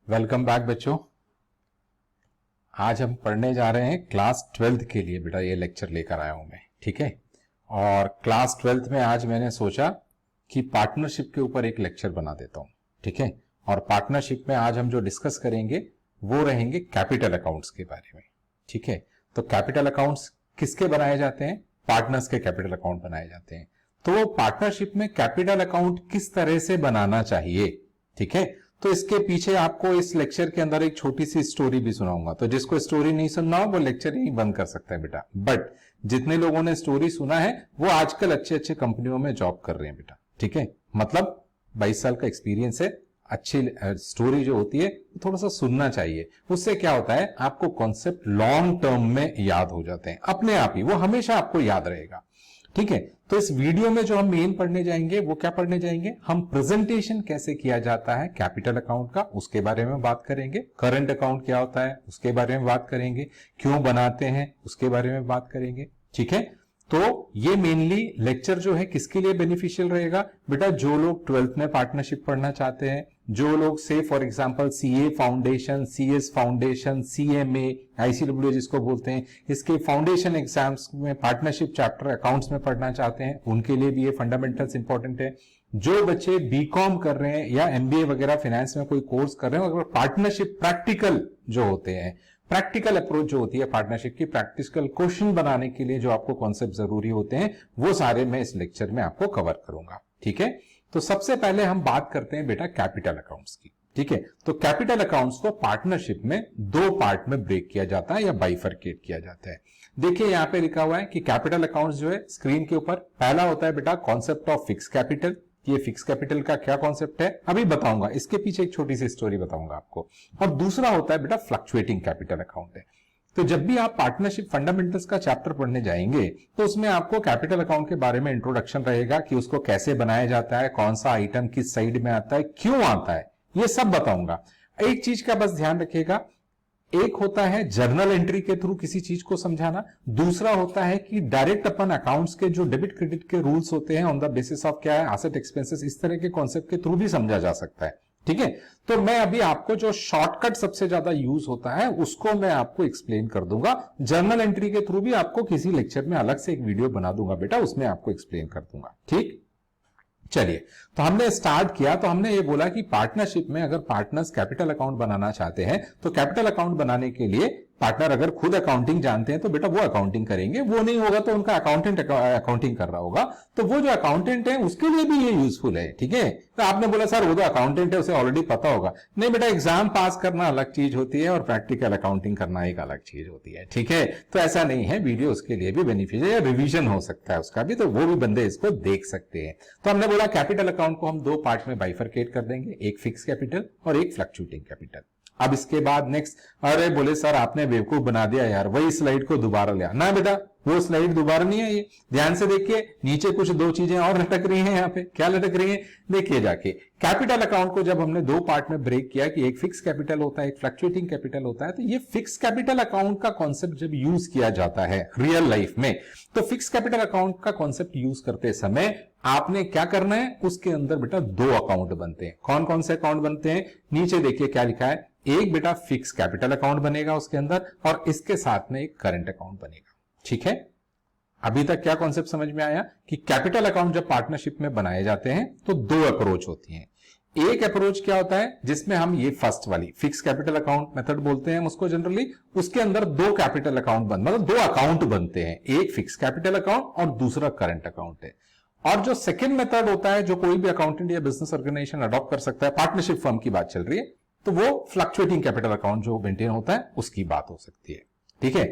Welcome back बच्चों। आज हम पढ़ने जा रहे हैं क्लास 12th के लिए। बेटा ये लेक्चर लेकर आया हूं मैं, ठीक है। और क्लास 12th में आज मैंने सोचा कि पार्टनरशिप के ऊपर एक लेक्चर बना देता हूं, ठीक है। और पार्टनरशिप में आज हम जो डिस्कस करेंगे वो रहेंगे कैपिटल अकाउंट्स के बारे में, ठीक है। तो कैपिटल अकाउंट्स किसके बनाए जाते हैं? पार्टनर्स के कैपिटल अकाउंट बनाए जाते हैं। तो पार्टनरशिप में कैपिटल अकाउंट किस तरह से बनाना चाहिए, ठीक है। तो इसके पीछे आपको इस लेक्चर के अंदर एक छोटी सी स्टोरी भी सुनाऊंगा। तो जिसको स्टोरी नहीं सुनना हो वो लेक्चर ही बंद कर सकता है बेटा। बट जितने लोगों ने स्टोरी सुना है वो आजकल अच्छे अच्छे कंपनियों में जॉब कर रहे हैं बेटा, ठीक है। मतलब 22 साल का एक्सपीरियंस है। अच्छी स्टोरी जो होती है थोड़ा सा सुनना चाहिए। उससे क्या होता है, आपको कॉन्सेप्ट लॉन्ग टर्म में याद हो जाते हैं अपने आप ही, वो हमेशा आपको याद रहेगा, ठीक है। तो इस वीडियो में जो हम मेन पढ़ने जाएंगे वो क्या पढ़ने जाएंगे, हम प्रेजेंटेशन कैसे किया जाता है कैपिटल अकाउंट का उसके बारे में बात करेंगे। करंट अकाउंट क्या होता है उसके बारे में बात करेंगे। क्यों बनाते हैं उसके बारे में बात करेंगे, ठीक है। तो ये मेनली लेक्चर जो है किसके लिए बेनिफिशियल रहेगा बेटा? जो लोग 12th में पार्टनरशिप पढ़ना चाहते हैं, जो लोग से for example CA foundation, CS foundation, CMA, ICW जिसको बोलते हैं, इसके फाउंडेशन एग्जाम्स में पार्टनरशिप चैप्टर अकाउंट्स में पढ़ना चाहते हैं, उनके लिए भी ये फंडामेंटल्स इंपॉर्टेंट है। जो बच्चे बीकॉम कर रहे हैं या एमबीए वगैरह फाइनेंस में कोई कोर्स कर रहे हैं, अगर पार्टनरशिप प्रैक्टिकल जो होते हैं, प्रैक्टिकल अप्रोच जो होती है पार्टनरशिप की, प्रैक्टिकल क्वेश्चन बनाने के लिए जो आपको कॉन्सेप्ट जरूरी होते हैं वो सारे मैं इस लेक्चर में आपको कवर करूंगा, ठीक है। तो सबसे पहले हम बात करते हैं बेटा कैपिटल अकाउंट्स की, ठीक है। तो कैपिटल अकाउंट्स को पार्टनरशिप में दो पार्ट में ब्रेक किया जाता है या बाइफरकेट किया जाता है। देखिए यहां पे लिखा हुआ है कि कैपिटल अकाउंट्स जो है स्क्रीन के ऊपर, पहला होता है बेटा कॉन्सेप्ट ऑफ फिक्स कैपिटल। ये फिक्स कैपिटल का क्या कॉन्सेप्ट है अभी बताऊंगा, इसके पीछे एक छोटी सी स्टोरी बताऊंगा आपको। और दूसरा होता है बेटा फ्लक्चुएटिंग कैपिटल अकाउंट है। तो जब भी आप पार्टनरशिप फंडामेंटल्स का चैप्टर पढ़ने जाएंगे तो उसमें आपको कैपिटल अकाउंट के बारे में इंट्रोडक्शन रहेगा कि उसको कैसे बनाया जाता है, कौन सा आइटम किस साइड में आता है, क्यों आता है, ये सब बताऊंगा। एक चीज का बस ध्यान रखिएगा, एक होता है जर्नल एंट्री के थ्रू किसी चीज को समझाना, दूसरा होता है कि डायरेक्ट अपन अकाउंट्स के जो डेबिट क्रेडिट के रूल्स होते हैं ऑन द बेसिस ऑफ क्या है एसेट एक्सपेंसेस, इस तरह के कॉन्सेप्ट के थ्रू भी समझा जा सकता है, ठीक है। तो मैं अभी आपको जो शॉर्टकट सबसे ज्यादा यूज होता है उसको मैं आपको एक्सप्लेन कर दूंगा। जर्नल एंट्री के थ्रू भी आपको किसी लेक्चर में अलग से एक वीडियो बना दूंगा बेटा, उसमें आपको एक्सप्लेन कर दूंगा, ठीक। चलिए, तो हमने स्टार्ट किया तो हमने ये बोला कि पार्टनरशिप में अगर पार्टनर्स कैपिटल अकाउंट बनाना चाहते हैं तो कैपिटल अकाउंट बनाने के लिए पार्टनर अगर खुद अकाउंटिंग जानते हैं तो बेटा वो अकाउंटिंग करेंगे, वो नहीं होगा तो उनका अकाउंटेंट अकाउंटिंग कर रहा होगा, तो वो जो अकाउंटेंट है उसके लिए भी ये यूजफुल है, ठीक है। तो आपने बोला सर वो तो अकाउंटेंट है उसे ऑलरेडी पता होगा, नहीं बेटा, एग्जाम पास करना अलग चीज होती है और प्रैक्टिकल अकाउंटिंग करना एक अलग चीज होती है, ठीक है। तो ऐसा नहीं है, वीडियो उसके लिए भी बेनिफिशियल है, रिविजन हो सकता है उसका भी, तो वो भी बंदे इसको देख सकते हैं। तो हमने बोला कैपिटल अकाउंट को हम दो पार्ट में बाइफरकेट कर देंगे, एक फिक्स कैपिटल और एक फ्लक्चुएटिंग कैपिटल। अब इसके बाद नेक्स्ट, अरे बोले सर आपने बेवकूफ बना दिया यार, वही स्लाइड को दोबारा लिया ना बेटा, वो स्लाइड दोबारा नहीं है। ये ध्यान से देखिए, नीचे कुछ दो चीजें और लटक रही हैं। यहाँ पे क्या लटक रही है देखिए जाके। कैपिटल अकाउंट को जब हमने दो पार्ट में ब्रेक किया कि एक फिक्स कैपिटल होता है एक फ्लक्चुएटिंग कैपिटल होता है, तो ये फिक्स कैपिटल अकाउंट का कॉन्सेप्ट जब यूज किया जाता है रियल लाइफ में, तो फिक्स कैपिटल अकाउंट का कॉन्सेप्ट यूज करते समय आपने क्या करना है, उसके अंदर बेटा दो अकाउंट बनते हैं। कौन कौन से अकाउंट बनते हैं, नीचे देखिए क्या लिखा है, एक बेटा फिक्स कैपिटल अकाउंट बनेगा उसके अंदर और इसके साथ में एक करंट अकाउंट बनेगा, ठीक है। अभी तक क्या कॉन्सेप्ट समझ में आया कि कैपिटल अकाउंट जब पार्टनरशिप में बनाए जाते हैं तो दो अप्रोच होती हैं। एक अप्रोच क्या होता है जिसमें हम ये फर्स्ट वाली फिक्स कैपिटल अकाउंट मेथड बोलते हैं उसको जनरली, उसके अंदर दो कैपिटल अकाउंट मतलब दो अकाउंट बनते हैं, एक फिक्स कैपिटल अकाउंट और दूसरा करंट अकाउंट है। और जो सेकेंड मेथड होता है जो कोई भी अकाउंटेंट या बिजनेस ऑर्गेनाइजेशन अडॉप्ट कर सकता है, पार्टनरशिप फर्म की बात चल रही है, तो वो फ्लक्चुएटिंग कैपिटल अकाउंट जो मेंटेन होता है उसकी बात हो सकती है, ठीक है।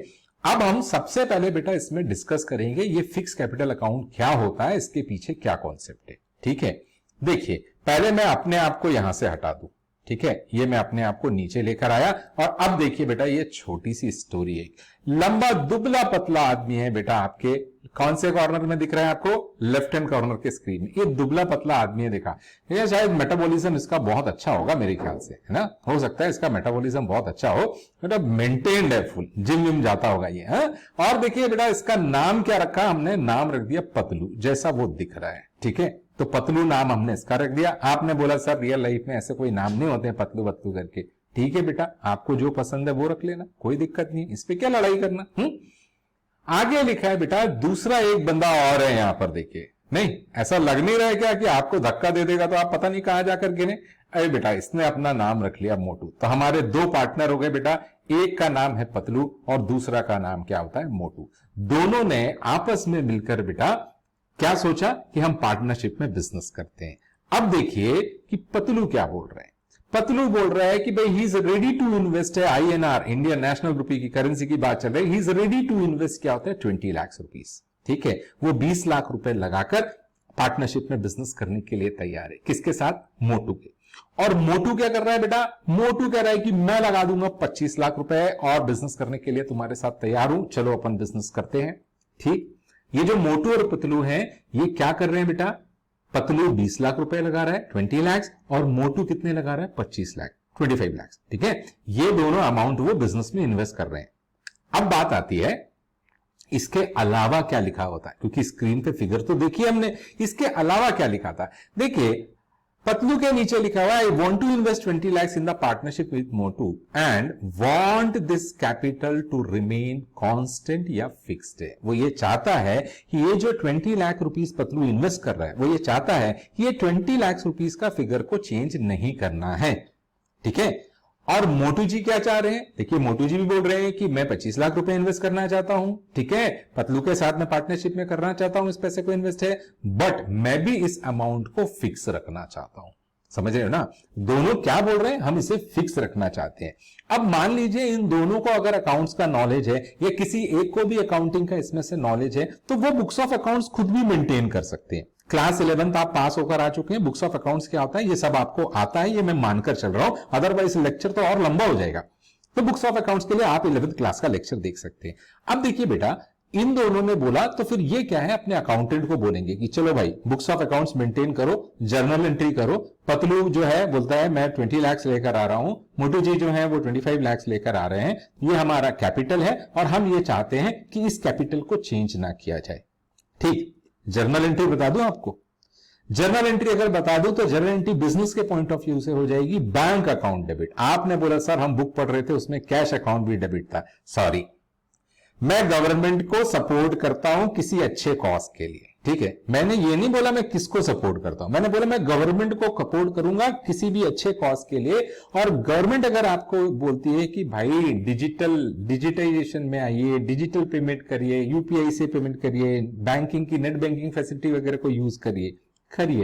अब हम सबसे पहले बेटा इसमें डिस्कस करेंगे ये फिक्स कैपिटल अकाउंट क्या होता है, इसके पीछे क्या कॉन्सेप्ट है, ठीक है। देखिए पहले मैं अपने आप को यहां से हटा दूं, ठीक है, ये मैं अपने आप को नीचे लेकर आया और अब देखिए बेटा ये छोटी सी स्टोरी है। लंबा दुबला पतला आदमी है बेटा, आपके कौन से कॉर्नर में दिख रहा है आपको, लेफ्ट हैंड कॉर्नर के स्क्रीन में, ये दुबला पतला आदमी है, देखा ये शायद मेटाबॉलिज्म इसका बहुत अच्छा होगा मेरे ख्याल से, है ना, हो सकता है इसका मेटाबॉलिज्म बहुत अच्छा हो, बेटा मेंटेन्ड है, फुल जिम विम जाता होगा ये, है? और देखिए बेटा इसका नाम क्या रखा हमने, नाम रख दिया पतलू, जैसा वो दिख रहा है, ठीक है। तो पतलू नाम हमने इसका रख दिया। आपने बोला सर रियल लाइफ में ऐसे कोई नाम नहीं होते हैं पतलू पतलू करके, ठीक है बेटा, आपको जो पसंद है वो रख लेना, कोई दिक्कत नहीं, इस पे क्या लड़ाई करना। आगे लिखा है बेटा दूसरा एक बंदा और है यहां पर, देखिए, नहीं ऐसा लग नहीं रहा है क्या कि आपको धक्का दे देगा तो आप पता नहीं कहां जाकर गिरे। अरे बेटा इसने अपना नाम रख लिया मोटू, तो हमारे दो पार्टनर हो गए बेटा, एक का नाम है पतलू और दूसरा का नाम क्या होता है, मोटू। दोनों ने आपस में मिलकर बेटा क्या सोचा कि हम पार्टनरशिप में बिजनेस करते हैं। अब देखिए कि पतलू क्या बोल रहे हैं। पतलू बोल रहा है कि भाई he is ready to invest है INR, इंडियन नेशनल रुपी की करेंसी की बात चल रही है, he is ready to invest क्या होता है 20 लाख रुपीस, ठीक है, वो 20 लाख रुपए लगाकर पार्टनरशिप में बिजनेस करने के लिए तैयार है, किसके साथ, मोटू के। और मोटू क्या कर रहा है बेटा, मोटू कह रहा है कि मैं लगा दूंगा 25 लाख रुपए और बिजनेस करने के लिए तुम्हारे साथ तैयार हूं, चलो अपन बिजनेस करते हैं। ठीक, ये जो मोटू और पतलू हैं ये क्या कर रहे हैं बेटा, पतलू 20 लाख रुपए लगा रहा है 20 लाख, और मोटू कितने लगा रहा है 25 लाख 25 लाख, ठीक है, ये दोनों अमाउंट वो बिजनेस में इन्वेस्ट कर रहे हैं। अब बात आती है इसके अलावा क्या लिखा होता है, क्योंकि स्क्रीन पे फिगर तो देखिए हमने, इसके अलावा क्या लिखा था, देखिए पतलू के नीचे लिखा हुआ, I want to invest 20 lakhs in the partnership with Motu and want this capital to remain constant या फिक्स्ड है। वो ये चाहता है कि ये जो 20 लाख रुपीस पतलू इन्वेस्ट कर रहा है, वो ये चाहता है कि ये 20 लाख रुपीस का फिगर को चेंज नहीं करना है, ठीक है। और मोटू जी क्या चाह रहे हैं, देखिए मोटू जी भी बोल रहे हैं कि मैं 25 लाख रुपए इन्वेस्ट करना चाहता हूं, ठीक है, पतलू के साथ मैं पार्टनरशिप में करना चाहता हूं, इस पैसे को इन्वेस्ट है, बट मैं भी इस अमाउंट को फिक्स रखना चाहता हूं। समझ रहे हो ना, दोनों क्या बोल रहे हैं, हम इसे फिक्स रखना चाहते हैं। अब मान लीजिए इन दोनों को अगर अकाउंट्स का नॉलेज है या किसी एक को भी अकाउंटिंग का इसमें से नॉलेज है, तो वो बुक्स ऑफ अकाउंट्स खुद भी मेंटेन कर सकते हैं। क्लास 11th आप पास होकर आ चुके हैं, बुक्स ऑफ अकाउंट्स क्या होता है ये सब आपको आता है, ये मैं मानकर चल रहा हूं, अदरवाइज लेक्चर तो और लंबा हो जाएगा। तो बुक्स ऑफ अकाउंट्स के लिए आप 11th क्लास का लेक्चर देख सकते हैं। अब देखिए बेटा इन दोनों ने बोला, तो फिर ये क्या है, अपने अकाउंटेंट को बोलेंगे कि चलो भाई बुक्स ऑफ अकाउंट्स मेंटेन करो, जर्नल एंट्री करो। पतलू जो है बोलता है मैं 20 लाख लेकर आ रहा हूं, मोटू जी जो है वो 25 लाख लेकर आ रहे हैं, ये हमारा कैपिटल है और हम ये चाहते हैं कि इस कैपिटल को चेंज ना किया जाए। ठीक, जर्नल एंट्री बता दूं आपको, जर्नल एंट्री अगर बता दूं तो जर्नल एंट्री बिजनेस के पॉइंट ऑफ व्यू से हो जाएगी बैंक अकाउंट डेबिट। आपने बोला सर हम बुक पढ़ रहे थे उसमें कैश अकाउंट भी डेबिट था, सॉरी, मैं गवर्नमेंट को सपोर्ट करता हूं किसी अच्छे कॉज के लिए, ठीक है, मैंने ये नहीं बोला मैं किसको सपोर्ट करता हूं, मैंने बोला मैं गवर्नमेंट को सपोर्ट करूंगा किसी भी अच्छे कॉज के लिए। और गवर्नमेंट अगर आपको बोलती है कि भाई डिजिटाइजेशन में आइए, डिजिटल पेमेंट करिए, यूपीआई से पेमेंट करिए, बैंकिंग की नेट बैंकिंग फैसिलिटी वगैरह को यूज करिए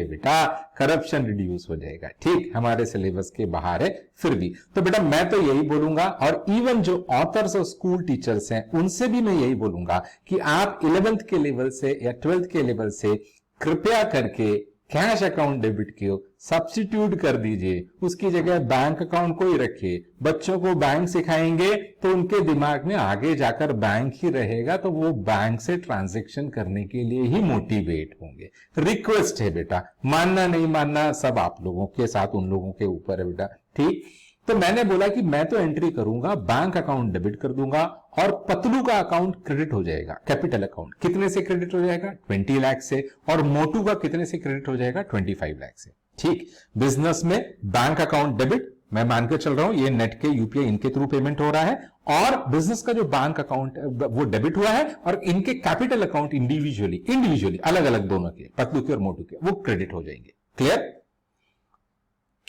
बेटा, करप्शन रिड्यूस हो जाएगा। ठीक, हमारे सिलेबस के बाहर है फिर भी, तो बेटा मैं तो यही बोलूंगा, और इवन जो ऑथर्स और स्कूल टीचर्स हैं उनसे भी मैं यही बोलूंगा कि आप 11th के लेवल से या 12th के लेवल से कृपया करके कैश अकाउंट डेबिट को सब्स्टिट्यूट कर दीजिए, उसकी जगह बैंक अकाउंट को ही रखिए। बच्चों को बैंक सिखाएंगे तो उनके दिमाग में आगे जाकर बैंक ही रहेगा, तो वो बैंक से ट्रांजैक्शन करने के लिए ही मोटिवेट होंगे। रिक्वेस्ट है बेटा, मानना नहीं मानना सब आप लोगों के साथ उन लोगों के ऊपर है बेटा। ठीक, तो मैंने बोला कि मैं तो एंट्री करूंगा, बैंक अकाउंट डेबिट कर दूंगा और पतलू का अकाउंट क्रेडिट हो जाएगा, कैपिटल अकाउंट कितने से क्रेडिट हो जाएगा 20 लाख से, और मोटू का कितने से क्रेडिट हो जाएगा 25 लाख से। ठीक, बिजनेस में बैंक अकाउंट डेबिट मैं मानकर चल रहा हूं, ये नेट के यूपीआई इनके थ्रू पेमेंट हो रहा है, और बिजनेस का जो बैंक अकाउंट वो डेबिट हुआ है, और इनके कैपिटल अकाउंट इंडिविजुअली अलग अलग दोनों के, पतलू के और मोटू के, वो क्रेडिट हो जाएंगे। क्लियर?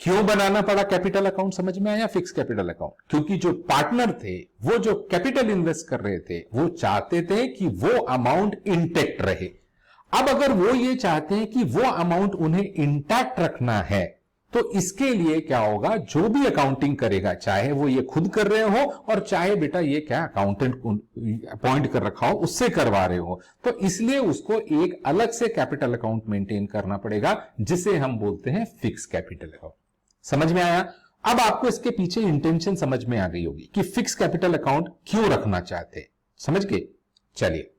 क्यों बनाना पड़ा कैपिटल अकाउंट, समझ में आया? फिक्स कैपिटल अकाउंट, क्योंकि जो पार्टनर थे वो जो कैपिटल इन्वेस्ट कर रहे थे वो चाहते थे कि वो अमाउंट इंटैक्ट रहे। अब अगर वो ये चाहते हैं कि वो अमाउंट उन्हें इंटैक्ट रखना है, तो इसके लिए क्या होगा, जो भी अकाउंटिंग करेगा, चाहे वो ये खुद कर रहे हो और चाहे बेटा ये क्या अकाउंटेंट अपॉइंट कर रखा हो उससे करवा रहे हो, तो इसलिए उसको एक अलग से कैपिटल अकाउंट मेंटेन करना पड़ेगा, जिसे हम बोलते हैं फिक्स कैपिटल अकाउंट। समझ में आया? अब आपको इसके पीछे इंटेंशन समझ में आ गई होगी कि फिक्स कैपिटल अकाउंट क्यों रखना चाहते हैं, समझ गए? चलिए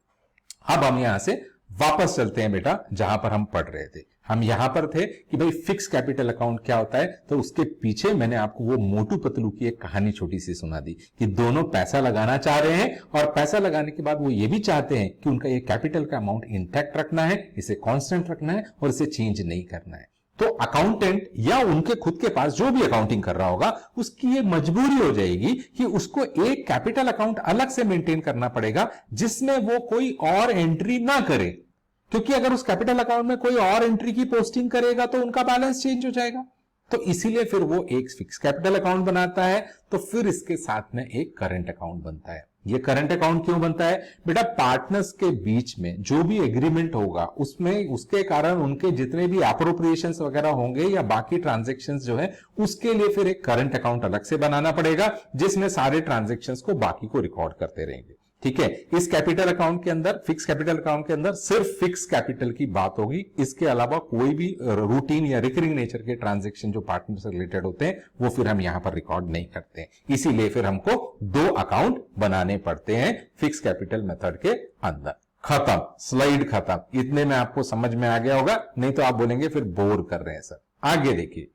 अब हम यहां से वापस चलते हैं बेटा, जहां पर हम पढ़ रहे थे। हम यहां पर थे कि भाई फिक्स कैपिटल अकाउंट क्या होता है, तो उसके पीछे मैंने आपको वो मोटू पतलू की एक कहानी छोटी सी सुना दी कि दोनों पैसा लगाना चाह रहे हैं, और पैसा लगाने के बाद वो ये भी चाहते हैं कि उनका ये कैपिटल का अमाउंट इंटैक्ट रखना है, इसे कांस्टेंट रखना है और इसे चेंज नहीं करना है। तो अकाउंटेंट या उनके खुद के पास जो भी अकाउंटिंग कर रहा होगा उसकी ये मजबूरी हो जाएगी कि उसको एक कैपिटल अकाउंट अलग से मेंटेन करना पड़ेगा जिसमें वो कोई और एंट्री ना करे, क्योंकि अगर उस कैपिटल अकाउंट में कोई और एंट्री की पोस्टिंग करेगा तो उनका बैलेंस चेंज हो जाएगा। तो इसीलिए फिर वो एक फिक्स कैपिटल अकाउंट बनाता है, तो फिर इसके साथ में एक करंट अकाउंट बनता है। ये करंट अकाउंट क्यों बनता है बेटा? पार्टनर्स के बीच में जो भी एग्रीमेंट होगा उसमें उसके कारण उनके जितने भी एप्रोप्रिएशंस वगैरह होंगे या बाकी ट्रांजैक्शंस जो है उसके लिए फिर एक करंट अकाउंट अलग से बनाना पड़ेगा जिसमें सारे ट्रांजैक्शंस को बाकी को रिकॉर्ड करते रहेंगे। ठीक है, इस कैपिटल अकाउंट के अंदर, फिक्स कैपिटल अकाउंट के अंदर सिर्फ फिक्स कैपिटल की बात होगी। इसके अलावा कोई भी रूटीन या रिकरिंग नेचर के ट्रांजैक्शन जो पार्टनर से रिलेटेड होते हैं वो फिर हम यहां पर रिकॉर्ड नहीं करते हैं। इसीलिए फिर हमको दो अकाउंट बनाने पड़ते हैं फिक्स कैपिटल मेथड के अंदर। खत्म, स्लाइड खत्म। इतने में आपको समझ में आ गया होगा, नहीं तो आप बोलेंगे फिर बोर कर रहे हैं सर। आगे देखिए,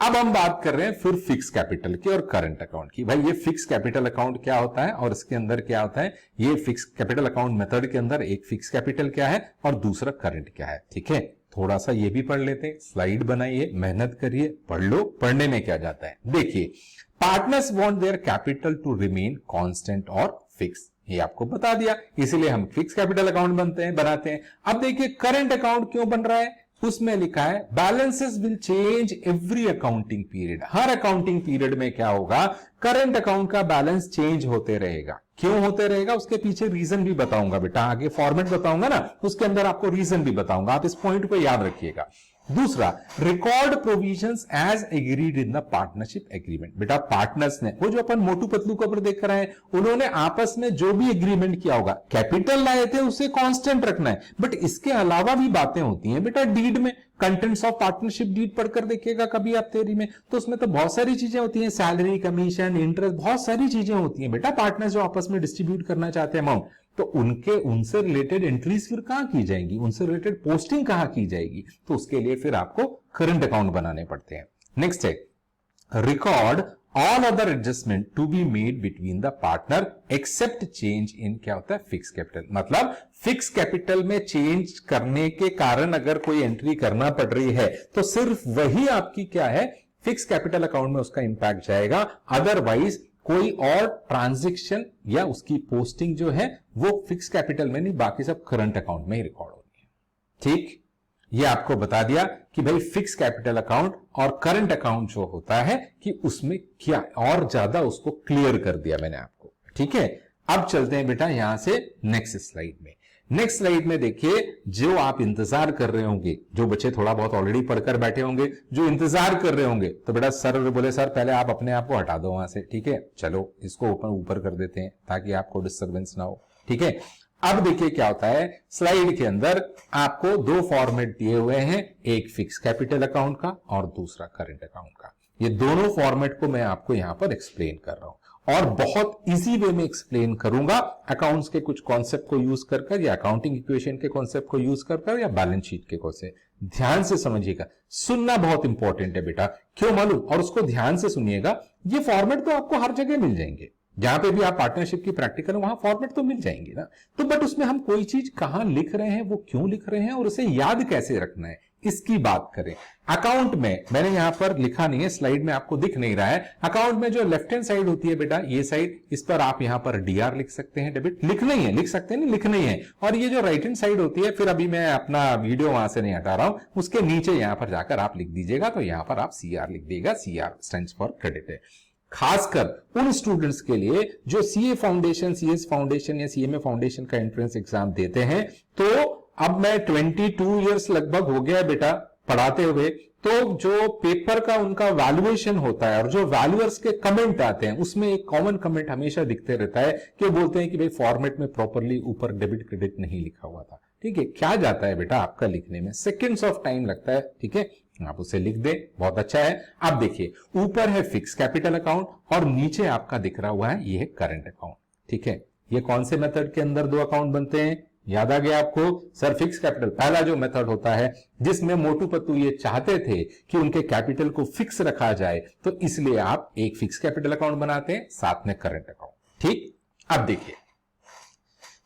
अब हम बात कर रहे हैं फिर फिक्स कैपिटल की और करंट अकाउंट की। भाई ये फिक्स कैपिटल अकाउंट क्या होता है और इसके अंदर क्या होता है? ये फिक्स कैपिटल अकाउंट मेथड के अंदर एक फिक्स कैपिटल क्या है और दूसरा करंट क्या है। ठीक है, थोड़ा सा ये भी पढ़ लेते हैं। स्लाइड बनाइए, मेहनत करिए, पढ़ लो। पढ़ने में क्या जाता है देखिए, partners want their capital to remain constant और फिक्स, ये आपको बता दिया, इसीलिए हम फिक्स कैपिटल अकाउंट बनाते हैं। अब देखिए करंट अकाउंट क्यों बन रहा है, उसमें लिखा है balances will change every accounting period. Her accounting period में क्या होगा, करंट अकाउंट का बैलेंस चेंज होते रहेगा। क्यों होते रहेगा उसके पीछे रीजन भी बताऊंगा बेटा, आगे फॉर्मेट बताऊंगा ना उसके अंदर आपको रीजन भी बताऊंगा, आप इस पॉइंट को याद रखिएगा। दूसरा, record provisions as agreed in the partnership agreement. बेटा पार्टनर्स ने, वो जो अपन मोटू पतलू को देख रहे हैं, उन्होंने आपस में जो भी एग्रीमेंट किया होगा, कैपिटल लाए थे उसे कांस्टेंट रखना है, बट इसके अलावा भी बातें होती हैं बेटा डीड में। कंटेंट्स ऑफ पार्टनरशिप डीड पढ़कर देखिएगा कभी आप थ्योरी में, तो उसमें तो बहुत सारी चीजें होती हैं, सैलरी, कमीशन, इंटरेस्ट, बहुत सारी चीजें होती हैं बेटा। पार्टनर्स जो आपस में डिस्ट्रीब्यूट करना चाहते हैं अमाउंट, तो उनसे रिलेटेड एंट्रीज फिर कहां की जाएंगी, उनसे रिलेटेड पोस्टिंग कहां की जाएगी, तो उसके लिए फिर आपको करंट अकाउंट बनाने पड़ते हैं। नेक्स्ट है record all other adjustment to be made between the partner except change in, क्या होता है, फिक्स कैपिटल। मतलब फिक्स कैपिटल में चेंज करने के कारण अगर कोई एंट्री करना पड़ रही है तो सिर्फ वही आपकी क्या है, फिक्स कैपिटल अकाउंट में उसका इंपैक्ट जाएगा, अदरवाइज कोई और ट्रांजैक्शन या उसकी पोस्टिंग जो है वो फिक्स कैपिटल में नहीं, बाकी सब करंट अकाउंट में ही रिकॉर्ड होगी। ठीक, ये आपको बता दिया कि भाई फिक्स कैपिटल अकाउंट और करंट अकाउंट जो होता है कि उसमें क्या, और ज्यादा उसको क्लियर कर दिया मैंने आपको। ठीक है, अब चलते हैं बेटा यहां से नेक्स्ट स्लाइड में। नेक्स्ट स्लाइड में देखिए, जो आप इंतजार कर रहे होंगे, जो बच्चे थोड़ा बहुत ऑलरेडी पढ़कर बैठे होंगे, जो इंतजार कर रहे होंगे, तो बेटा सर बोले सर पहले आप अपने आप को हटा दो वहां से। ठीक है, चलो इसको ऊपर कर देते हैं ताकि आपको डिस्टर्बेंस ना हो। ठीक है, अब देखिए क्या होता है, स्लाइड के अंदर आपको दो फॉर्मेट दिए हुए हैं, एक फिक्स कैपिटल अकाउंट का और दूसरा करंट अकाउंट का। ये दोनों फॉर्मेट को मैं आपको यहां पर एक्सप्लेन कर रहा हूं और बहुत इजी वे में एक्सप्लेन करूंगा, अकाउंट्स के कुछ कॉन्सेप्ट को यूज कर या अकाउंटिंग इक्वेशन के कॉन्सेप्ट को यूज कर या बैलेंस शीट के कॉन्सेप्ट। ध्यान से समझिएगा, सुनना बहुत इंपॉर्टेंट है बेटा, क्यों मालूम, और उसको ध्यान से सुनिएगा। ये फॉर्मेट तो आपको हर जगह मिल जाएंगे, जहां पे भी आप पार्टनरशिप की प्रैक्टिकल वहां फॉर्मेट तो मिल जाएंगे ना, तो बट उसमें हम कोई चीज कहां लिख रहे हैं, वो क्यों लिख रहे हैं और उसे याद कैसे रखना है, इसकी बात करें। अकाउंट में मैंने यहां पर लिखा नहीं है, स्लाइड में आपको दिख नहीं रहा है। अकाउंट में जो लेफ्ट हैंड साइड होती है बेटा, ये साइड, इस पर आप यहां पर डीआर लिख सकते हैं, डेबिट लिख नहीं है, लिख सकते हैं नहीं, लिख नहीं है। और ये जो राइट हैंड साइड होती है, फिर अभी मैं अपना वीडियो वहां से नहीं हटा रहा हूं, उसके नीचे यहां पर जाकर आप लिख दीजिएगा, तो यहां पर आप सीआर लिख दीजिएगा, सीआर स्टैंड्स फॉर क्रेडिट है। खासकर उन स्टूडेंट्स के लिए जो सीए फाउंडेशन, सीएस फाउंडेशन या सीएमए फाउंडेशन का एंट्रेंस एग्जाम देते हैं, तो अब मैं 22 इयर्स लगभग हो गया बेटा पढ़ाते हुए, तो जो पेपर का उनका वैल्यूएशन होता है और जो वैल्यूअर्स के कमेंट आते हैं, उसमें एक कॉमन कमेंट हमेशा दिखते रहता है कि बोलते हैं कि भाई फॉर्मेट में प्रॉपरली ऊपर डेबिट क्रेडिट नहीं लिखा हुआ था। ठीक है, क्या जाता है बेटा आपका लिखने में, सेकेंड्स ऑफ टाइम लगता है। ठीक है, आप उसे लिख दें, बहुत अच्छा है। अब देखिए, ऊपर है फिक्स कैपिटल अकाउंट और नीचे आपका दिख रहा हुआ है ये है करंट अकाउंट। ठीक है, ये कौन से मेथड के अंदर दो अकाउंट बनते हैं, याद आ गया आपको? सर फिक्स कैपिटल पहला जो मेथड होता है जिसमें मोटू पतलू ये चाहते थे कि उनके कैपिटल को फिक्स रखा जाए, तो इसलिए आप एक फिक्स कैपिटल अकाउंट बनाते हैं, साथ में करंट अकाउंट। ठीक, अब देखिए